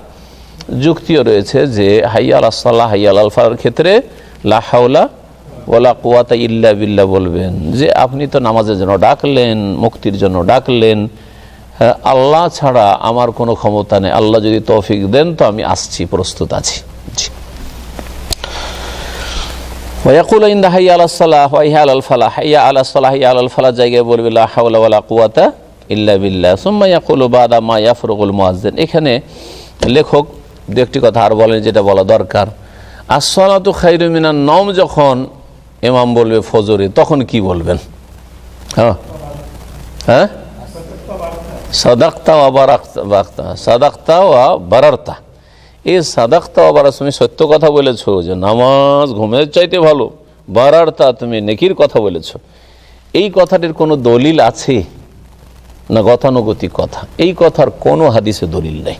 যুক্তিও রয়েছে যে হাইয়া আলাস সালাহ, হাইয়া আলাল ফালাহর ক্ষেত্রে লা হাওলা ওয়ালা কুওয়াতা ইল্লা বিল্লাহ বলবেন, যে আপনি তো নামাজের জন্য ডাকলেন, মুক্তির জন্য ডাকলেন, আল্লাহ ছাড়া আমার কোনো ক্ষমতা নেই, আল্লাহ যদি তৌফিক দেন তো আমি আসছি, প্রস্তুত আছি। ওয়াকুল ইনদা হাইয়া আলাস সালাহ ওয়া হাইয়া আলাল ফালাহ, হাইয়া আলাস সালাহ, হাইয়া আলাল ফালাহ জায়গায় বলবে লা হাওলা ওয়ালা কুওয়াতা ইল্লা বিল্লাহ। সুম্মা ইয়াকুলু বাদা মা ইয়াফরুগুল মুয়াজ্জিন। এখানে লেখক দু একটি কথা আর বলেন যেটা বলা দরকার। as-সালাতু খায়রুম মিনান নওম, যখন ইমাম বলবে ফজরে, তখন কি বলবেন? হ্যাঁ, সাদাকতা ওয়া বারাকতা, সাদাকতা ওয়া বারারতা। এই সাদাকতা ওয়া বারারতা, তুমি সত্য কথা বলেছো যে নামাজ ঘুমের চাইতে ভালো, বারারতা তুমি নেকির কথা বলেছো। এই কথাটির কোনো দলিল আছে না? গতানুগতিক কথা। এই কথার কোনো হাদিসে দলিল নেই।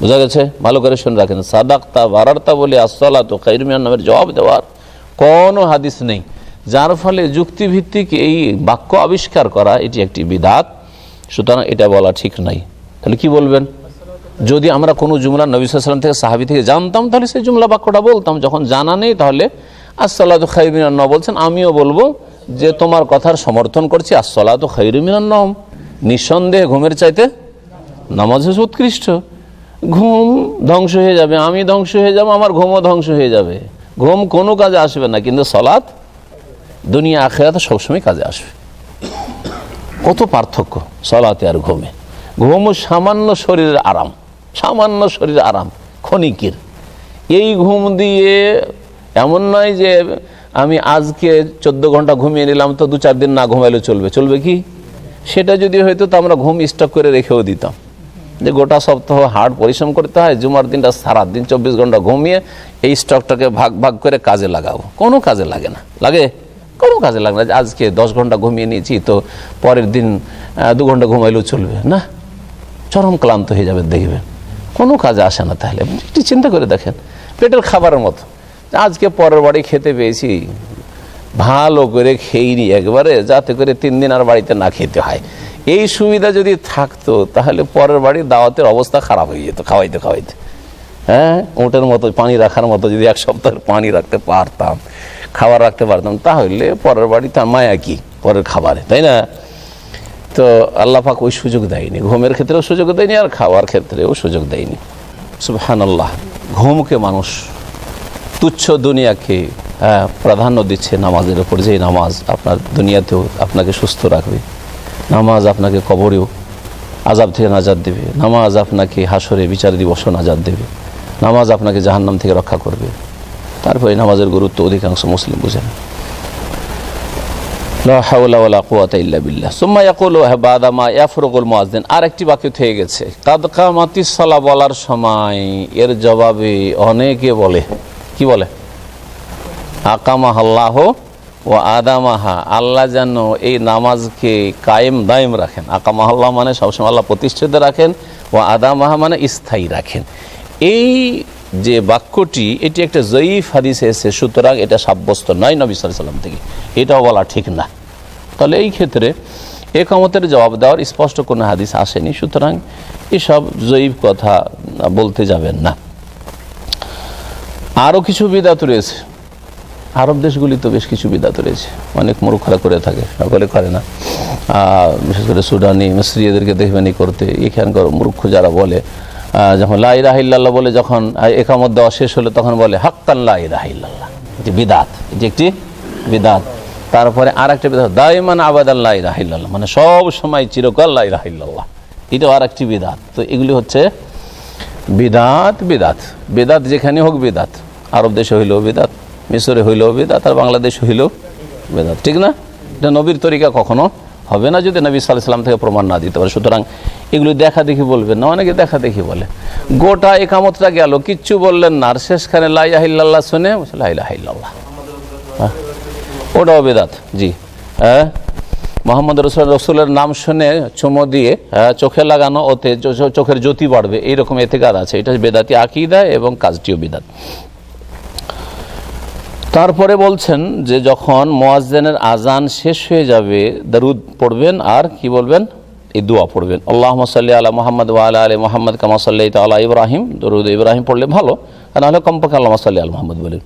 বোঝা গেছে? ভালো করে শুনে রাখেন, সাদাকতা বারারতা বলে আসসালাতু খায়রুম মিনান নাওমের জবাব দেওয়ার কোনো হাদিস নেই, যার ফলে যুক্তিভিত্তিক এই বাক্য আবিষ্কার করা এটি একটি বিদআত। সুতরাং এটা বলা ঠিক নাই। তাহলে কি বলবেন? যদি আমরা কোনো জুমলা নবী সাল্লাল্লাহু আলাইহি ওয়াসাল্লাম থেকে সাহাবী থেকে জানতাম তাহলে সেই জুমলা বাক্যটা বলতাম। যখন জানা নেই তাহলে আসসালাতু খায়রুম মিনান নাওম বলছেন, আমিও বলবো যে তোমার কথার সমর্থন করছি, আসসালাতু খায়রুম মিনান নাওম, নিঃসন্দেহে ঘুমের চাইতে নামাজ হচ্ছে উৎকৃষ্ট। ঘুম ধ্বংস হয়ে যাবে, আমি ধ্বংস হয়ে যাব, আমার ঘুমও ধ্বংস হয়ে যাবে। ঘুম কোনো কাজে আসবে না, কিন্তু সালাত দুনিয়া আখিরাতে সবসময় কাজে আসবে। কত পার্থক্য সালাতে আর ঘুমে। ঘুম সামান্য শরীরের আরাম, সামান্য শরীরের আরাম, ক্ষণিকের। এই ঘুম দিয়ে এমন নয় যে আমি আজকে 14 ঘন্টা ঘুমিয়ে নিলাম তো 2-4 দিন না ঘুমাইলে চলবে। চলবে কি? সেটা যদি হয়তো তো আমরা ঘুম স্টক করে রেখেও দিতাম, যে গোটা সপ্তাহ হার্ড পরিশ্রম করতে হয়, জুমার দিনটা সারাদিন 24 ঘন্টা ঘুমিয়ে এই স্টকটাকে ভাগ ভাগ করে কাজে লাগাবো। কোনো কাজে লাগে না। লাগে? কোনো কাজে লাগে না। আজকে 10 ঘন্টা ঘুমিয়ে নিয়েছি তো পরের দিন 2 ঘন্টা ঘুমাইলেও চলবে না, চরম ক্লান্ত হয়ে যাবে, দেখবেন কোনো কাজে আসে না। তাহলে একটু চিন্তা করে দেখেন, পেটের খাবারের মতো। আজকে পরের বাড়ি খেতে পেয়েছি, ভালো করে খেয়েনি একবারে, যাতে করে 3 দিন আর বাড়িতে না খেতে হয়। এই সুবিধা যদি থাকতো তাহলে পরের বাড়ির দাওয়াতের অবস্থা খারাপ হয়ে যেত খাওয়াইতে খাওয়াইতে। হ্যাঁ, ওটার মতো পানি রাখার মতো যদি 1 সপ্তাহের পানি রাখতে পারতাম, খাবার রাখতে পারতাম, তাহলে পরের বাড়িতে মায়া কি পরের খাবারে, তাই না? তো আল্লাহ পাক ওই সুযোগ দেয়নি, ঘুমের ক্ষেত্রেও সুযোগ দেয়নি আর খাওয়ার ক্ষেত্রেও সুযোগ দেয়নি। সুবহানাল্লাহ। ঘুমকে মানুষ তুচ্ছ দুনিয়াকে প্রাধান্য দিচ্ছে নামাজের উপর, যে নামাজ আপনার দুনিয়াতেও আপনাকে সুস্থ রাখবে, নামাজ আপনাকে কবরেও আযাব থেকে নাজাত দেবে, নামাজ আপনাকে হাসরে বিচার দিবসও নাজাত দেবে, নামাজ আপনাকে জাহান্নাম থেকে রক্ষা করবে। তারপরে নামাজের গুরুত্ব অধিকাংশ মুসলিম বুঝে না। লা হাওলা ওয়ালা কুওয়াতা ইল্লা বিল্লাহ। সুম্মা ইয়াকুলু বাদা মা ইয়াফরুগুল মুয়াজ্জিন। আরেকটি বাক্য থেকে গেছে, কাদ কামাতিস সালাহ বলার সময় এর জবাবে অনেকে বলে, কি বলে? আকামাহাল্লাহ ও আদামাহা, আল্লাহ যেন এই নামাজকে কায়েম দায়েম রাখেন। আকামাহাল্লাহ মানে সবসময় আল্লাহ প্রতিষ্ঠিত রাখেন, ও আদামাহা মানে স্থায়ী রাখেন। এই যে বাক্যটি, এটি একটা জয়ীফ হাদিসে এসেছে, সুতরাং এটা সাব্যস্ত নয় নবী সাল্লাল্লাহু আলাইহি ওয়াসাল্লাম থেকে, এটাও বলা ঠিক না। তাহলে এই ক্ষেত্রে একামতের জবাব দেওয়ার স্পষ্ট কোনো হাদিস আসেনি, সুতরাং এসব জয়ীফ কথা বলতে যাবেন না। আরও কিছু বিদআত রয়েছে, আরব দেশগুলি তো বেশ কিছু বিদআত রয়েছে, অনেক মূর্খরা করে থাকে, সকলে করে না। বিশেষ করে সুদানি মিসরি এদেরকে দেখবেনই করতে। এখানকার মূর্খ যারা বলে, যখন লা ইলাহা ইল্লাল্লাহ বলে যখন একামত দেওয়া শেষ হলো তখন বলে হাক্কান লা ইলাহা ইল্লাল্লাহ, এটি বিদআত, এটি একটি বিদআত। তারপরে আর একটা বিদআত, দাইমান আবাদান লা ইলাহা ইল্লাল্লাহ, মানে সব সময় চিরকাল লা ইলাহা ইল্লাল্লাহ, এটাও আর একটি বিদআত। তো এগুলি হচ্ছে বিদআত। বিদআত বিদআত যেখানে হোক বিদআত, আরব দেশে হইলেও বিদআত, মিশরে হইলেও বিদআত, আর বাংলাদেশ হইলেও বিদআত, ঠিক না? এটা নবীর তরিকা কখনো হবে না যদি নবী সাল্লাল্লাহু আলাইহি ওয়াসাল্লাম থেকে প্রমাণ না দিতে পারে। সুতরাং এগুলি দেখা দেখি বলবেন না, অনেকে দেখা দেখি বলে। গোটা একামতটা গেল, কিচ্ছু বললেন না, আর শেষখানে লা ইলাহা ইল্লাল্লাহ শুনে লা ইলাহা ইল্লাল্লাহ, ওটাও বিদআত। জি, মুহাম্মদ রসুলের নাম শুনে চুমো দিয়ে চোখে লাগানো, ওতে চোখের জ্যোতি বাড়বে, এইরকম এতেকাদ আছে, এটা বেদাতি আকীদা এবং কাজটিও বিদআত। তারপরে বলছেন যে যখন মুয়াজ্জিনের আজান শেষ হয়ে যাবে দরুদ পড়বেন, আর কি বলবেন? এই দোয়া পড়বেন, আল্লাহুম্মা সাল্লি আলা মুহাম্মদ ওয়া আলা আলি মুহাম্মদ কামা সাল্লাইতা আলা ইব্রাহিম। দরুদ ইব্রাহিম পড়লে ভালো, আর নাহলে কমপক্ষে আল্লাহুম্মা সাল্লি আলা মুহাম্মদ বলেন।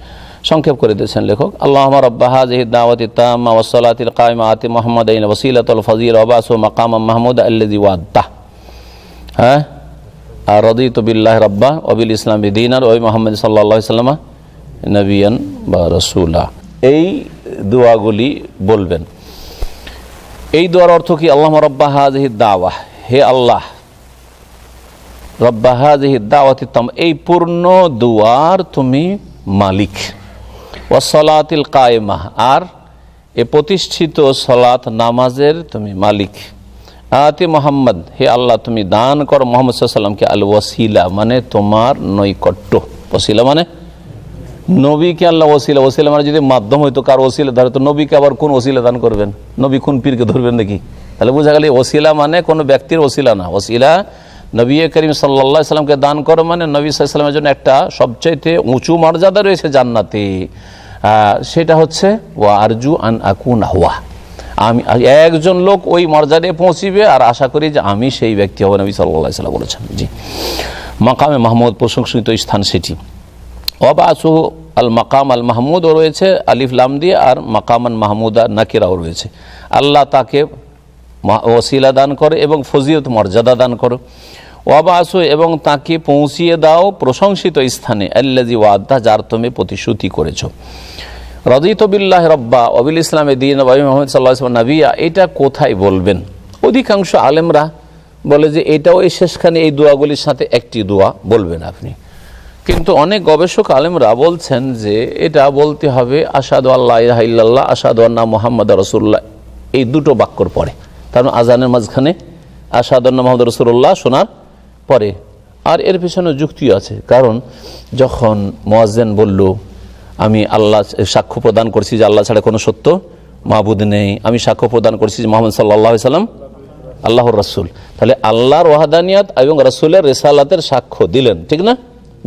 সংক্ষেপ করে দিয়েছেন লেখক, আল্লাহুম্মা রাব্বা হাযিহি দাওয়াতি তাম্মা ওয়াস সালাতিল কায়িমা আতি মুহাম্মাদাইন ওয়াসিলাতুল ফাযিলা ওয়া বাসু মাকামাম মাহমুদ আল্লাযী ওয়া'আদতা। হ্যাঁ, আর রাদিতু বিল্লাহি রাব্বা ওয়া বিল ইসলামি দীনান ওয়া মুহাম্মদ সাল্লাল্লাহু আলাইহি ওয়াসাল্লাম নবিয়ান বা রাসূলা। এই দোয়াগুলি বলবেন। এই দোয়ার অর্থ কি? আল্লাহুম্মা রাব্বা হাযিহি দাওয়াহ, হে আল্লাহ, রাব্বা হাযিহি দাওয়াতি তাম্মা, এই পূর্ণ দুয়ার তুমি মালিক, ওয়াস সালাতিল কায়েমা, আর এ প্রতিষ্ঠিত সালাত নামাজের তুমি মালিক, আতি মুহাম্মদ, হে আল্লাহ তুমি দান করো মুহাম্মদ সাল্লাল্লাহু আলাইহি ওয়াসাল্লামকে আল ওয়াসিলা মানে তোমার নৈকট্য। ওয়াসিলা মানে নবীকে আল্লাহ ওসিলা, ওসিলা মানে যদি মাধ্যম হইতো কার ওসিলা ধরে, তো নবীকে আবার কোন ওসিলা দান করবেন? নবী কোন পীরকে ধরবেন নাকি? তাহলে বোঝা গেল ওসিলা মানে কোনো ব্যক্তির ওসিলা না, ওসিলা নবী করিম সাল্লাল্লাহু আলাইহি সাল্লামকে দান করো মানে নবী সাল্লাল্লাহু আলাইহি সাল্লামের জন্য একটা সবচাইতে উঁচু মর্যাদা রয়েছে জান্নাতে, সেটা হচ্ছে ওয়া আরজু আন আকুনা হুয়া, আমি একজন লোক ওই মর্যাদায় পৌঁছিবে আর আশা করি যে আমি সেই ব্যক্তি হব, নবী সাল্লাল্লাহু আলাইহি সাল্লাম বলেছেন। জি, মাকামে মাহমুদ প্রশংসিত স্থান সেটি। ওয়াবাসু আল মাকাম আল মাহমুদও রয়েছে আলিফ লাম দিয়ে, আর মাকামান মাহমুদা নাকিরাও রয়েছে। আল্লাহ তাকে ওসিলা দান করে এবং ফজিলত মর্যাদা দান করো। ওয়াবাসু এবং তাকে পৌঁছিয়ে দাও প্রশংসিত স্থানে, আল্লাযী ওয়াদা, যার তুমি প্রতিশ্রুতি করেছ। রাদিতু বিল্লাহি রাব্বা ওয়া বিল ইসলামি দীন ওয়া মুহাম্মদ সাল্লাল্লাহু আলাইহি ওয়া সাল্লাম নবিয়্যা, এটা কোথায় বলবেন? অধিকাংশ আলেমরা বলে যে এটাও এই শেষখানে এই দোয়াগুলির সাথে একটি দোয়া বলবেন আপনি, কিন্তু অনেক গবেষক আলেমরা বলছেন যে এটা বলতে হবে আশহাদু আল্লা ইলাহা ইল্লাল্লাহ আশহাদু আন্না মুহাম্মাদুর রাসূলুল্লাহ, এই দুটো বাক্যর পরে, তার মানে আজানের মাঝখানে আশহাদু আন্না মুহাম্মাদুর রাসূলুল্লাহ শোনার পরে। আর এর পিছনে যুক্তিও আছে, কারণ যখন মুয়াজ্জিন বলল আমি আল্লাহ সাক্ষ্য প্রদান করছি যে আল্লাহ ছাড়া কোনো সত্য মাবুদ নেই, আমি সাক্ষ্য প্রদান করছি যে মুহাম্মদ সাল্লাল্লাহু আলাইহি সাল্লাম আল্লাহর রাসূল, তাহলে আল্লাহর ওয়াহদানিয়াত এবং রাসূলের রিসালাতের সাক্ষ্য দিলেন, ঠিক না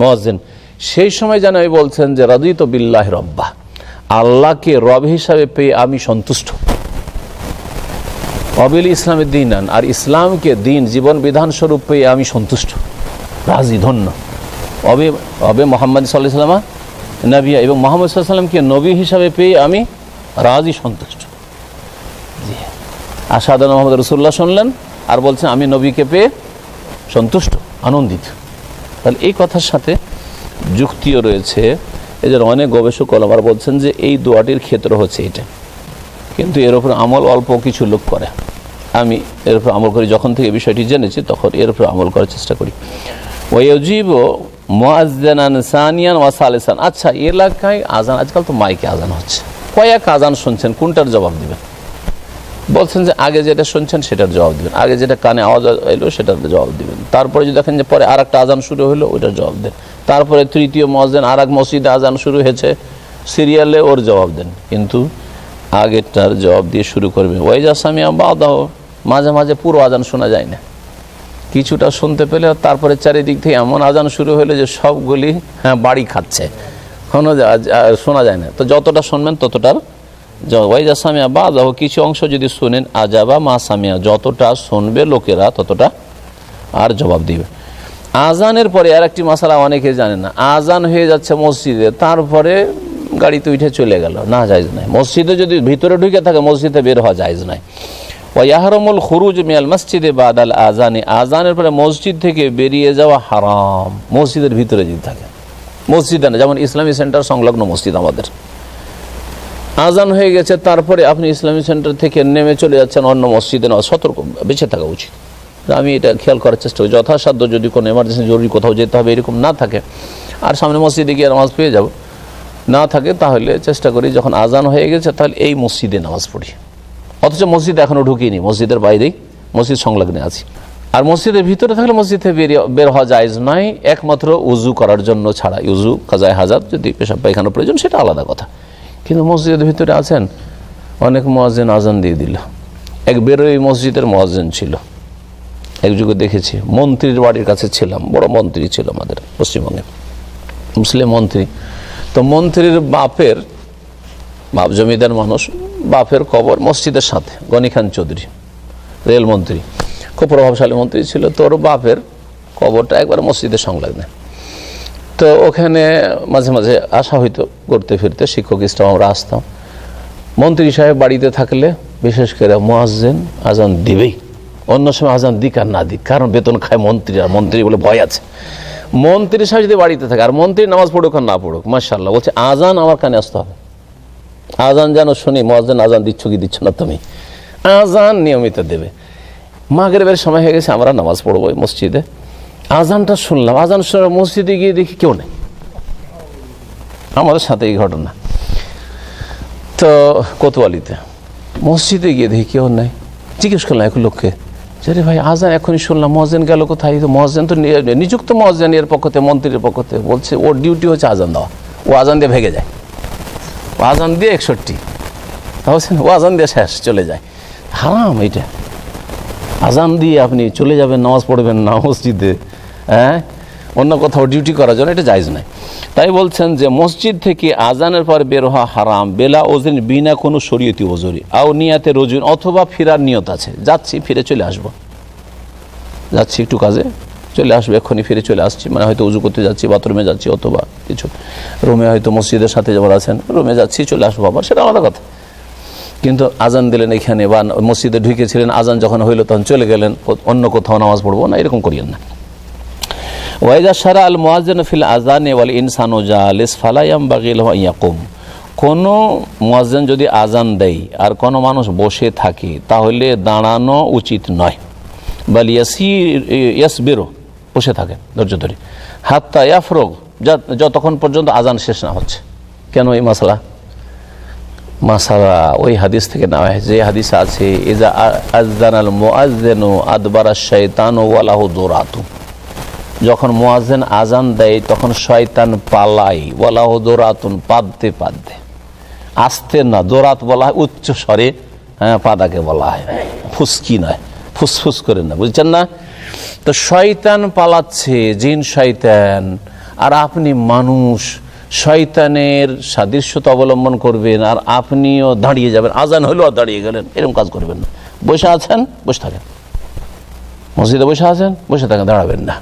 মুয়াজ্জিন? সেই সময় যেন আমি বলছেন যে রাদিতু বিল্লাহি রাব্বা, আল্লাহকে রব হিসাবে পেয়ে আমি সন্তুষ্ট, অবিল ইসলামের দীনান, আর ইসলামকে দিন জীবন বিধান স্বরূপ পেয়ে আমি সন্তুষ্ট, রাজি, ধন্য। অবে মোহাম্মদ সাল্লাল্লাহু আলাইহি ওয়াসাল্লাম নবী, এবং মোহাম্মদ সাল্লাল্লাহু আলাইহি ওয়াসাল্লামকে নবী হিসাবে পেয়ে আমি রাজি, সন্তুষ্ট। জি, আশহাদু আন্না মুহাম্মাদুর রাসূলুল্লাহ শুনলেন আর বলছেন আমি নবীকে পেয়ে সন্তুষ্ট, আনন্দিত। তাহলে এই কথার সাথে যুক্তিও রয়েছে। এই জন্য অনেক গবেষক ওলামারা বলছেন যে এই দোয়াটির ক্ষেত্র হচ্ছে এটা, কিন্তু এর উপর আমল অল্প কিছু লোক করে। আমি এর উপর আমল করি, যখন থেকে বিষয়টি জেনেছি তখন এর উপর আমল করার চেষ্টা করি। ওয়াজিব মুআজ্জিনান সানিয়ান ওয়া সালিসান, আচ্ছা এলাকায় আজান, আজকাল তো মাইকে আজান হচ্ছে, কয়েক আজান শুনছেন, কোনটার জবাব দিবেন? বলছেন যে আগে যেটা শুনছেন সেটার জবাব দিবেন, আগে যেটা কানে আওয়াজ এলো সেটার জবাব দিবেন, তারপরে যদি দেখেন যে পরে আর একটা আজান শুরু হলো ওইটার জবাব দেন, তারপরে তৃতীয় মুয়াজ্জিন আর এক মসজিদে আজান শুরু হয়েছে সিরিয়ালে, ওর জবাব দেন, কিন্তু আগেরটার জবাব দিয়ে শুরু করবে। ওয়াইজা সামিয়া বাদাহ, মাঝে মাঝে পুরো আজান শোনা যায় না, কিছুটা শুনতে পেলে তারপরে চারিদিক থেকে এমন আজান শুরু হলো যে সবগুলি বাড়ি খাচ্ছে, কোনো শোনা যায় না। তো যতটা শুনবেন ততটার ওয়াইজা সামিয়া বাদাহ, কিছু অংশ যদি শুনেন আজাবা মা সামিয়া, যতটা শুনবে লোকেরা ততটা আর জবাব দিবে। আজানের পরে আর একটি মাসালা অনেকে জানে না, আজান হয়ে যাচ্ছে মসজিদে, তারপরে গাড়িতে উঠে চলে গেল, না জায়েজ নাই। মসজিদে যদি ভিতরে ঢুকে থাকে মসজিদে বের হওয়া জায়েজ নাই। ওয়া ইয়াহরুমুল খুরুজ মিনাল মসজিদে বাদাল আজানি, আজানের পরে মসজিদ থেকে বেরিয়ে যাওয়া হারাম, মসজিদের ভিতরে যদি থাকে, মসজিদে না, যেমন ইসলামী সেন্টার সংলগ্ন মসজিদ আমাদের, আজান হয়ে গেছে তারপরে আপনি ইসলামী সেন্টার থেকে নেমে চলে যাচ্ছেন অন্য মসজিদে, না, সতর্ক বেঁচে থাকা উচিত। আমি এটা খেয়াল করার চেষ্টা করি, যথাসাধ্য যদি কোনো এমার্জেন্সি জরুরি কোথাও যেতে হবে এরকম না থাকে, আর সামনে মসজিদে গিয়ে নামাজ পেয়ে যাব না থাকে, তাহলে চেষ্টা করি যখন আজান হয়ে গেছে তাহলে এই মসজিদে নামাজ পড়ি, অথচ মসজিদে এখনও ঢুকিনি, মসজিদের বাইরেই মসজিদ সংলগ্নে আছি। আর মসজিদের ভিতরে থাকলে মসজিদে বের হওয়া জায়েজ নয়, একমাত্র উজু করার জন্য ছাড়া, উজু কাজায়ে হাজাত, যদি পেশাব পায়খানা প্রয়োজন সেটা আলাদা কথা। কিন্তু মসজিদের ভিতরে আছেন, অনেক মুয়াজ্জিন আজান দিয়ে দিল। এক বেরোই মসজিদের মুয়াজ্জিন ছিল, এক যুগে দেখেছি, মন্ত্রীর বাড়ির কাছে ছিলাম, বড় মন্ত্রী ছিল আমাদের পশ্চিমবঙ্গে, মুসলিম মন্ত্রী। তো মন্ত্রীর বাপ জমিদার মানুষ, বাপের কবর মসজিদের সাথে, গনি খান চৌধুরী রেলমন্ত্রী, খুব প্রভাবশালী মন্ত্রী ছিল, তোর বাপের কবরটা একবার মসজিদের সংলগ্নে। তো ওখানে মাঝে মাঝে আসা হইতো, ঘুরতে ফিরতে, শিক্ষক স্টাফ আমরা আসতাম। মন্ত্রী সাহেব বাড়িতে থাকলে বিশেষ করে মুয়াজ্জিন আজান দিবেই, অন্য সময় আজান দিক আর না দিক, কারণ বেতন খায় মন্ত্রী, আর মন্ত্রী বলে ভয় আছে। মন্ত্রী সাহেব যদি বাড়িতে থাকে আর মন্ত্রী নামাজ পড়ুক আর না পড়ুক, মাশাআল্লাহ, বলছে আজান আমার কানে আসতে হবে, আজান যেন শুনি, মুয়াজ্জিন আজান দিচ্ছ কি দিচ্ছ না, তুমি আজান নিয়মিত দেবে। মাগরিবের সময় হয়ে গেছে, আমরা নামাজ পড়বো মসজিদে, আজানটা শুনলাম, আজান শুনে মসজিদে গিয়ে দেখি কেউ নেই, আমাদের সাথে এই ঘটনা। তো কোতোয়ালিতে মসজিদে গিয়ে দেখি কেউ নেই, জিজ্ঞেস করলাম এক লোককে, যে রে ভাই আজান এখনই শুনলাম, মুয়াজ্জিন গেল কোথায়? তো মুয়াজ্জিন তো নিযুক্ত মুয়াজ্জিন এর পক্ষ থেকে, মন্ত্রীর পক্ষ থেকে, বলছে ওর ডিউটি হচ্ছে আজান দেওয়া, ও আজান দিয়ে ভেগে যায়, ও আজান দিয়ে 61, তা বলছেন ও আজান দিয়ে শেষ চলে যায়, হারাম এটা। আজান দিয়ে আপনি চলে যাবেন, নামাজ পড়বেন না মসজিদে, হ্যাঁ, অন্য কোথাও ডিউটি করার জন্য, এটা জায়েজ নাই। তাই বলছেন যে মসজিদ থেকে আজানের পর বের হওয়া হারাম, বেলা ওজুন, বিনা কোনো শরীয়তি ওজুরি, আও নিয়াতে রজুন, অথবা ফিরার নিয়ত আছে, যাচ্ছি ফিরে চলে আসবো, যাচ্ছি একটু কাজে চলে আসবো, এক্ষুনি ফিরে চলে আসছি, মানে হয়তো উজু করতে যাচ্ছি, বাথরুমে যাচ্ছি, অথবা কিছু রুমে, হয়তো মসজিদের সাথে যাবার আছেন, রুমে যাচ্ছি চলে আসবো আবার, সেটা আলাদা কথা। কিন্তু আজান দিলেন এখানে বা মসজিদে ঢুকেছিলেন, আজান যখন হইলো তখন চলে গেলেন অন্য কোথাও নামাজ পড়বো না, এরকম করিয়েন না। ওয়াইদা শারা আল মুয়াজ্জিন ফিল আযানি ওয়াল ইনসানু জালিস ফালা ইয়ামবাগি লাহু আন ইয়াকুম, কোনো মুয়াজ্জিন যদি আজান দেয় আর কোনো মানুষ বসে থাকে তাহলে দাঁড়ানো উচিত নয়। বাল ইয়াসবিরু, বসে থাকেন ধৈর্য ধরে, হাত্তা ইয়াফরুগ, যতক্ষণ পর্যন্ত আজান শেষ না হচ্ছে। কেন এই মাসলা? ওই হাদিস থেকে নেওয়া হয়, যে হাদিস আছে ইজা আযানাল মুয়াজ্জিনু আদবারা শাইতানু ওয়া লাহু দুরাতু, যখন মুয়াজ্জিন আজান দেয় তখন শয়তান পালায়, ওয়া লাহু দুরাতুন, পাদতে পাদতে, আস্তে না, দোরাত বলা হয় উচ্চ স্বরে, হ্যাঁ, পাদাকে বলা হয়, ফুসকি নয়, ফুসফুস করে না, বুঝছেন না? তো শয়তান পালাচ্ছে, জিন শয়তান, আর আপনি মানুষ, শয়তানের সাদৃশ্যতা অবলম্বন করবেন আর আপনিও দাঁড়িয়ে যাবেন, আজান হলো আর দাঁড়িয়ে গেলেন, এরকম কাজ করবেন না। বসে আছেন, বসে থাকেন, মসজিদে বসে আছেন, বসে থাকেন, দাঁড়াবেন না।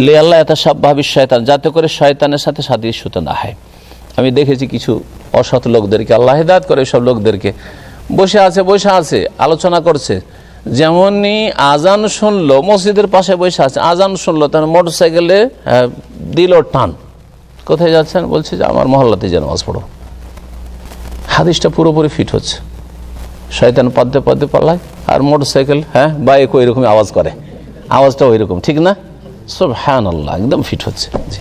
লে আল্লাহ এটা সাব্বাহ শয়তান, যাতে করে শয়তানের সাথে সাদৃশ্যতা না হয়। আমি দেখেছি কিছু অসৎ লোকদেরকে, আল্লাহ হিদায়াত করে সব লোকদেরকে, বসে আছে আলোচনা করছে, যেমনই আজান শুনলো, মসজিদের পাশে বসে আছে, আজান শুনলো তখন মোটর সাইকেলে দিল টান, কোথায় যাচ্ছেন? বলছে যে আমার মহল্লাতে যে নামাজ পড়ো। হাদিসটা পুরোপুরি ফিট হচ্ছে, শয়তান পাদ্দে পাদ্দে পালায় আর মোটর সাইকেল, হ্যাঁ, বাইক ওই রকম আওয়াজ করে, আওয়াজটা ওই রকম, ঠিক না? সুবহানাল্লাহ, একদম ফিট হচ্ছে। জি,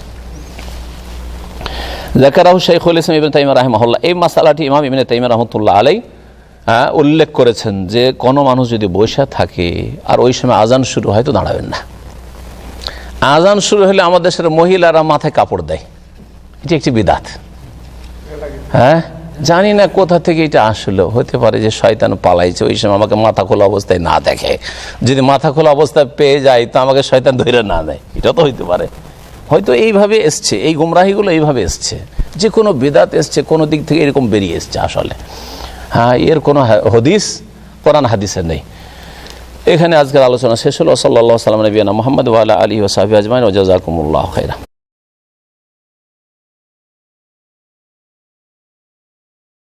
যাকারাহু শাইখুল ইসলাম ইবনে তাইমিয়া রাহিমাহুল্লাহ, এই মাসালাটি ইমাম ইবনে তাইমিয়া রাহমাতুল্লাহ আলাইহি উল্লেখ করেছেন যে কোনো মানুষ যদি বসে থাকে আর ওই সময় আজান শুরু হয় তো দাঁড়াবেন না। আজান শুরু হলে আমাদের দেশের মহিলারা মাথায় কাপড় দেয়, এটি একটি বিদাত। হ্যাঁ, জানি না কোথা থেকে এটা আসলো, হতে পারে যে শয়তান পালাইছে, ওই সময় আমাকে মাথা খোলা অবস্থায় না দেখে, যদি মাথা খোলা অবস্থায় পেয়ে যায় তো আমাকে শয়তান ধরে না দেয়, এটা তো হইতে পারে। হয়তো এইভাবে এসছে, এই গুমরাহিগুলো এইভাবে এসছে, যে কোনো বিদাত এসছে, কোনো দিক থেকে এরকম বেরিয়ে এসছে আসলে। হ্যাঁ, এর কোনো হদিস কোরআন হাদিসে নেই। এখানে আজকের আলোচনা শেষ হলো। সাল্লাল্লাহু আলাইহি ওয়া সাল্লাম নবিয়ানা মুহাম্মদ ওয়া আলা আলিহি ওয়া সাহবিহি আজমাইন ওয়া জাযাকুমুল্লাহু খাইরা।